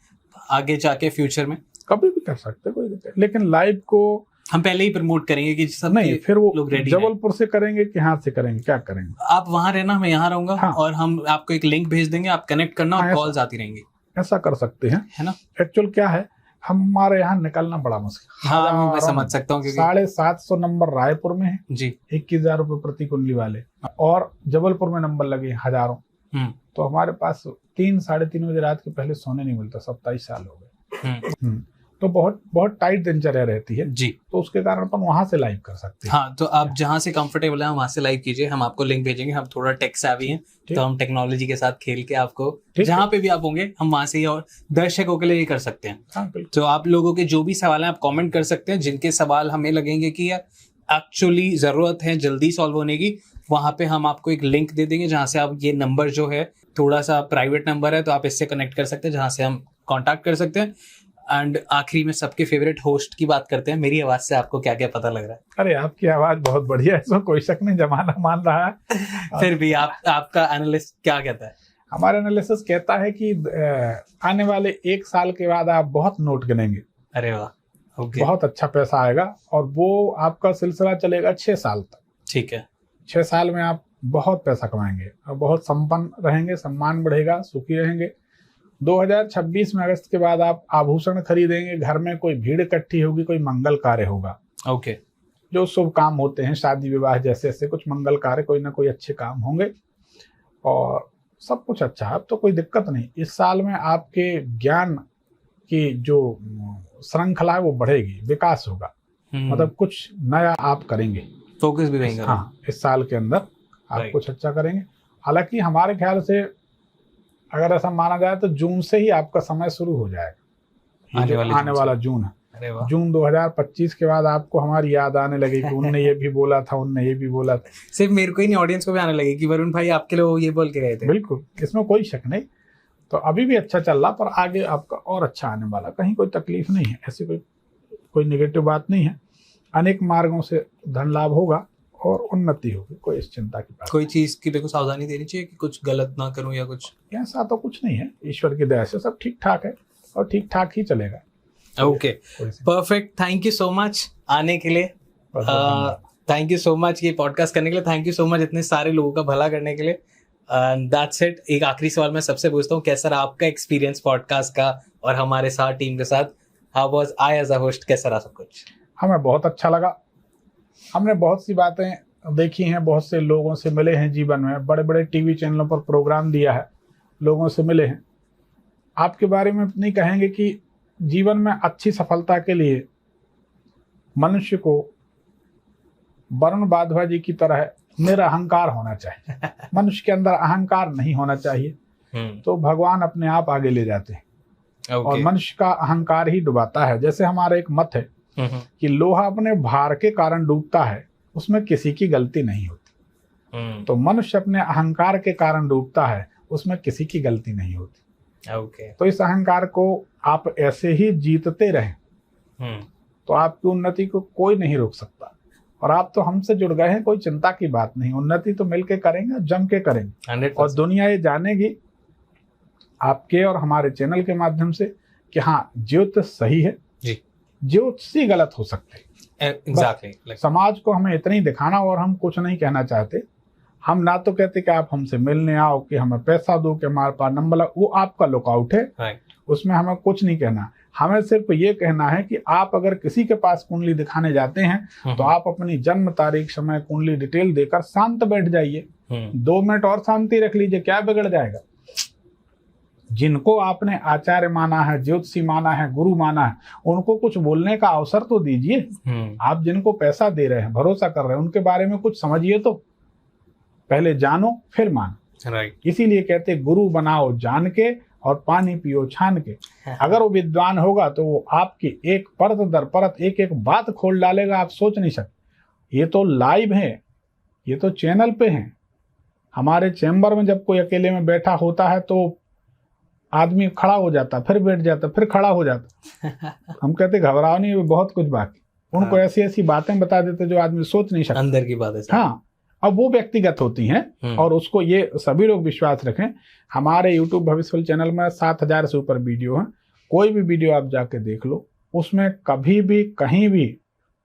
आगे जाके, फ्यूचर में कभी भी कर सकते हैं, कोई दिक्कत, लेकिन लाइव को हम पहले ही प्रमोट करेंगे कि सब नहीं, फिर वो लोग रेडी जबलपुर से करेंगे कि यहाँ से करेंगे, क्या करेंगे? आप वहां रहना, मैं यहाँ रहूंगा। हाँ। और हम आपको एक लिंक भेज देंगे, आप कनेक्ट करना और कॉल्स आती रहेंगी। ऐसा कर सकते हैं, है ना? एक्चुअल क्या है, हमारे यहाँ निकलना बड़ा मुश्किल। हाँ, मैं समझ सकता हूँ, 750 नंबर रायपुर में है जी, 21,000 रुपए प्रति कुंडली वाले, और जबलपुर में नंबर लगे हजारों। तो हमारे पास 3-3:30 बजे रात के पहले सोने नहीं मिलता, 27 साल हो गए। तो बहुत बहुत टाइट दिनचर्या रहती है जी, तो उसके कारण अपन वहां से लाइव कर सकते हैं। हाँ, तो आप जहाँ से कंफर्टेबल है वहां से लाइव कीजिए, हम आपको लिंक भेजेंगे। हम थोड़ा टेक सेवी हैं, तो हम टेक्नोलॉजी के साथ खेल के आपको जहाँ पे भी आप होंगे हम वहां से ही, और दर्शकों के लिए ये कर सकते हैं। हाँ, तो आप लोगों के जो भी सवाल हैं आप कमेंट कर सकते हैं, जिनके सवाल हमें लगेंगे कि यार एक्चुअली जरूरत है जल्दी सॉल्व होने की, वहां पे हम आपको एक लिंक दे देंगे जहाँ से आप, ये नंबर जो है थोड़ा सा प्राइवेट नंबर है, तो आप इससे कनेक्ट कर सकते हैं, जहाँ से हम कॉन्टैक्ट कर सकते हैं। एंड आखिरी में सबके फेवरेट होस्ट की बात करते हैं। मेरी आवाज से आपको क्या क्या पता लग रहा है? अरे आपकी आवाज बहुत बढ़िया है, इसमें कोई शक नहीं, जमाना मान रहा है। फिर भी आपका एनालिस्ट क्या कहता है? हमारा एनालिसिस कहता है कि आने वाले 1 साल के बाद आप बहुत नोट गिनेंगे। अरे वाह, ओके। बहुत अच्छा पैसा आएगा, और वो आपका सिलसिला चलेगा 6 साल तक। ठीक है, 6 साल में आप बहुत पैसा कमाएंगे और बहुत संपन्न रहेंगे, सम्मान बढ़ेगा, सुखी रहेंगे। 2026 में अगस्त के बाद आप आभूषण खरीदेंगे, घर में कोई भीड़ इकट्ठी होगी, कोई मंगल कार्य होगा। ओके। जो शुभ काम होते हैं, शादी विवाह जैसे ऐसे कुछ मंगल कार्य, कोई ना कोई अच्छे काम होंगे, और सब कुछ अच्छा है। अब तो कोई दिक्कत नहीं। इस साल में आपके ज्ञान की जो श्रृंखला है वो बढ़ेगी, विकास होगा, मतलब कुछ नया आप करेंगे, फोकस भी रहेगा। हाँ, इस साल के अंदर आप कुछ अच्छा करेंगे। हालांकि हमारे ख्याल से अगर ऐसा माना जाए तो जून से ही आपका समय शुरू हो जाएगा, आने वाला जून है। जून 2025 के बाद आपको हमारी याद आने लगेगी कि उनने ये भी बोला था, उनने ये भी बोला था। सिर्फ मेरे को ही नहीं, ऑडियंस को भी आने लगेगी कि वरुण भाई आपके लिए ये बोल के गए थे। बिल्कुल, इसमें कोई शक नहीं। तो अभी भी अच्छा चल रहा, पर आगे आपका और अच्छा आने वाला, कहीं कोई तकलीफ नहीं है, ऐसी कोई नेगेटिव बात नहीं है। अनेक मार्गों से धन लाभ होगा और उन्नति होगी, कोई इस चिंता की बात। कोई चीज की मेरे को सावधानी देनी चाहिए कि कुछ गलत ना करूं या कुछ? ऐसा तो कुछ नहीं है, ईश्वर की दया से सब ठीक ठाक है और ठीक ठाक ही चलेगा। Okay, perfect. Thank you so much आने के लिए, थैंक यू सो मच ये पॉडकास्ट करने के लिए, थैंक यू सो मच इतने सारे लोगों का भला करने के लिए। That's it. एक आखिरी सवाल मैं सबसे पूछता हूँ, कैसा रहा आपका एक्सपीरियंस पॉडकास्ट का और हमारे साथ टीम के साथ? How was I as a host, कैसा रहा सब कुछ? हमें बहुत अच्छा लगा। हमने बहुत सी बातें देखी हैं, बहुत से लोगों से मिले हैं जीवन में, बड़े बड़े टीवी चैनलों पर प्रोग्राम दिया है, लोगों से मिले हैं। आपके बारे में नहीं कहेंगे कि जीवन में अच्छी सफलता के लिए मनुष्य को वरुण बाधवा जी की तरह निरअहंकार होना चाहिए। मनुष्य के अंदर अहंकार नहीं होना चाहिए, तो भगवान अपने आप आगे ले जाते हैं। और मनुष्य का अहंकार ही डुबाता है। जैसे हमारा एक मत है कि लोहा अपने भार के कारण डूबता है, उसमें किसी की गलती नहीं होती। तो मनुष्य अपने अहंकार के कारण डूबता है, उसमें किसी की गलती नहीं होती। तो इस अहंकार को आप ऐसे ही जीतते रहें, तो आपकी उन्नति को कोई नहीं रोक सकता। और आप तो हमसे जुड़ गए हैं, कोई चिंता की बात नहीं। उन्नति तो मिलके करेंगे, जम के करेंगे, और दुनिया ये जानेगी आपके और हमारे चैनल के माध्यम से कि हाँ, ज्योतिष सही है, ज्योतिषी गलत हो सकते हैं। एग्जैक्टली। समाज को हमें इतना ही दिखाना, और हम कुछ नहीं कहना चाहते। हम ना तो कहते कि आप हमसे मिलने आओ, कि हमें पैसा दो, कि हमारे पास नंबर, वो आपका लुकआउट है। राइट। उसमें हमें कुछ नहीं कहना। हमें सिर्फ ये कहना है कि आप अगर किसी के पास कुंडली दिखाने जाते हैं तो आप अपनी जन्म तारीख, समय, कुंडली डिटेल देकर शांत बैठ जाइए। 2 मिनट और शांति रख लीजिए, क्या बिगड़ जाएगा। जिनको आपने आचार्य माना है, ज्योतिषी माना है, गुरु माना है, उनको कुछ बोलने का अवसर तो दीजिए। आप जिनको पैसा दे रहे हैं, भरोसा कर रहे हैं, उनके बारे में कुछ समझिए। तो पहले जानो फिर मानो। राइट। इसीलिए कहते गुरु बनाओ जान के और पानी पियो छान के। अगर वो विद्वान होगा तो वो आपकी एक परत दर परत एक एक बात खोल डालेगा, आप सोच नहीं सकते। ये तो लाइव है, ये तो चैनल पे है। हमारे चैम्बर में जब कोई अकेले में बैठा होता है तो आदमी खड़ा हो जाता, फिर बैठ जाता, फिर खड़ा हो जाता। हम कहते घबराओ नहीं, बहुत कुछ बाकी। उनको ऐसी ऐसी बातें बता देते जो आदमी सोच नहीं सकता, अंदर की बातें। हाँ, अब वो व्यक्तिगत होती हैं और उसको ये सभी लोग विश्वास रखें। हमारे YouTube भविष्यफल चैनल में 7000 से ऊपर वीडियो हैं। कोई भी वीडियो आप जाके देख लो, उसमें कभी भी कहीं भी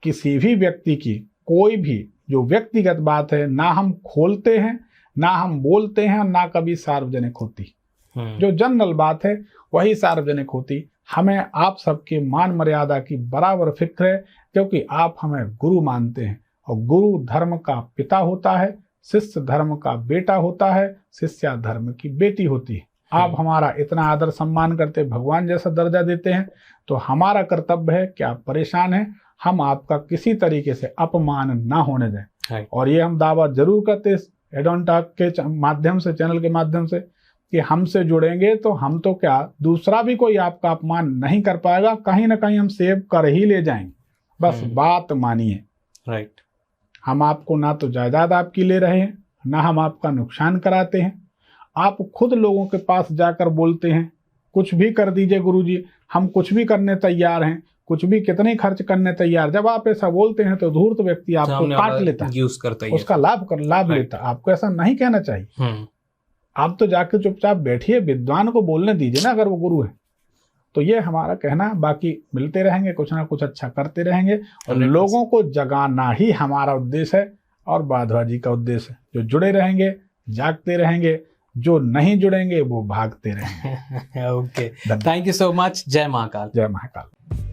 किसी भी व्यक्ति की कोई भी जो व्यक्तिगत बात है ना हम खोलते हैं, ना हम बोलते हैं, ना कभी सार्वजनिक होती। जो जनरल बात है वही सार्वजनिक होती। हमें आप सबके मान मर्यादा की बराबर फिक्र है, क्योंकि आप हमें गुरु मानते हैं और गुरु धर्म का पिता होता है, शिष्य धर्म का बेटा होता है, शिष्या धर्म की बेटी होती है। आप हमारा इतना आदर सम्मान करते, भगवान जैसा दर्जा देते हैं, तो हमारा कर्तव्य है कि आप परेशान हैं, हम आपका किसी तरीके से अपमान ना होने दें। और ये हम दावा जरूर करते एडॉन टॉक के माध्यम से, चैनल के माध्यम से, कि हमसे जुड़ेंगे तो हम तो क्या, दूसरा भी कोई आपका अपमान नहीं कर पाएगा। कहीं ना कहीं हम सेव कर ही ले जाएंगे, बस बात मानिए। राइट। हम आपको ना तो जायदाद आपकी ले रहे हैं, ना हम आपका नुकसान कराते हैं। आप खुद लोगों के पास जाकर बोलते हैं कुछ भी कर दीजिए गुरुजी, हम कुछ भी करने तैयार हैं, कुछ भी कितने खर्च करने तैयार। जब आप ऐसा बोलते हैं तो धूर्त व्यक्ति आपको काट लेता है, यूज करता है, उसका लाभ लेता। आपको ऐसा नहीं कहना चाहिए। आप तो जाके चुपचाप बैठिए, विद्वान को बोलने दीजिए ना, अगर वो गुरु है तो। ये हमारा कहना। बाकी मिलते रहेंगे, कुछ ना कुछ अच्छा करते रहेंगे, और लोगों को जगाना ही हमारा उद्देश्य है और बाधवाजी का उद्देश्य है। जो जुड़े रहेंगे जागते रहेंगे, जो नहीं जुड़ेंगे वो भागते रहेंगे। Okay, thank you so much. जय महाकाल। जय महाकाल।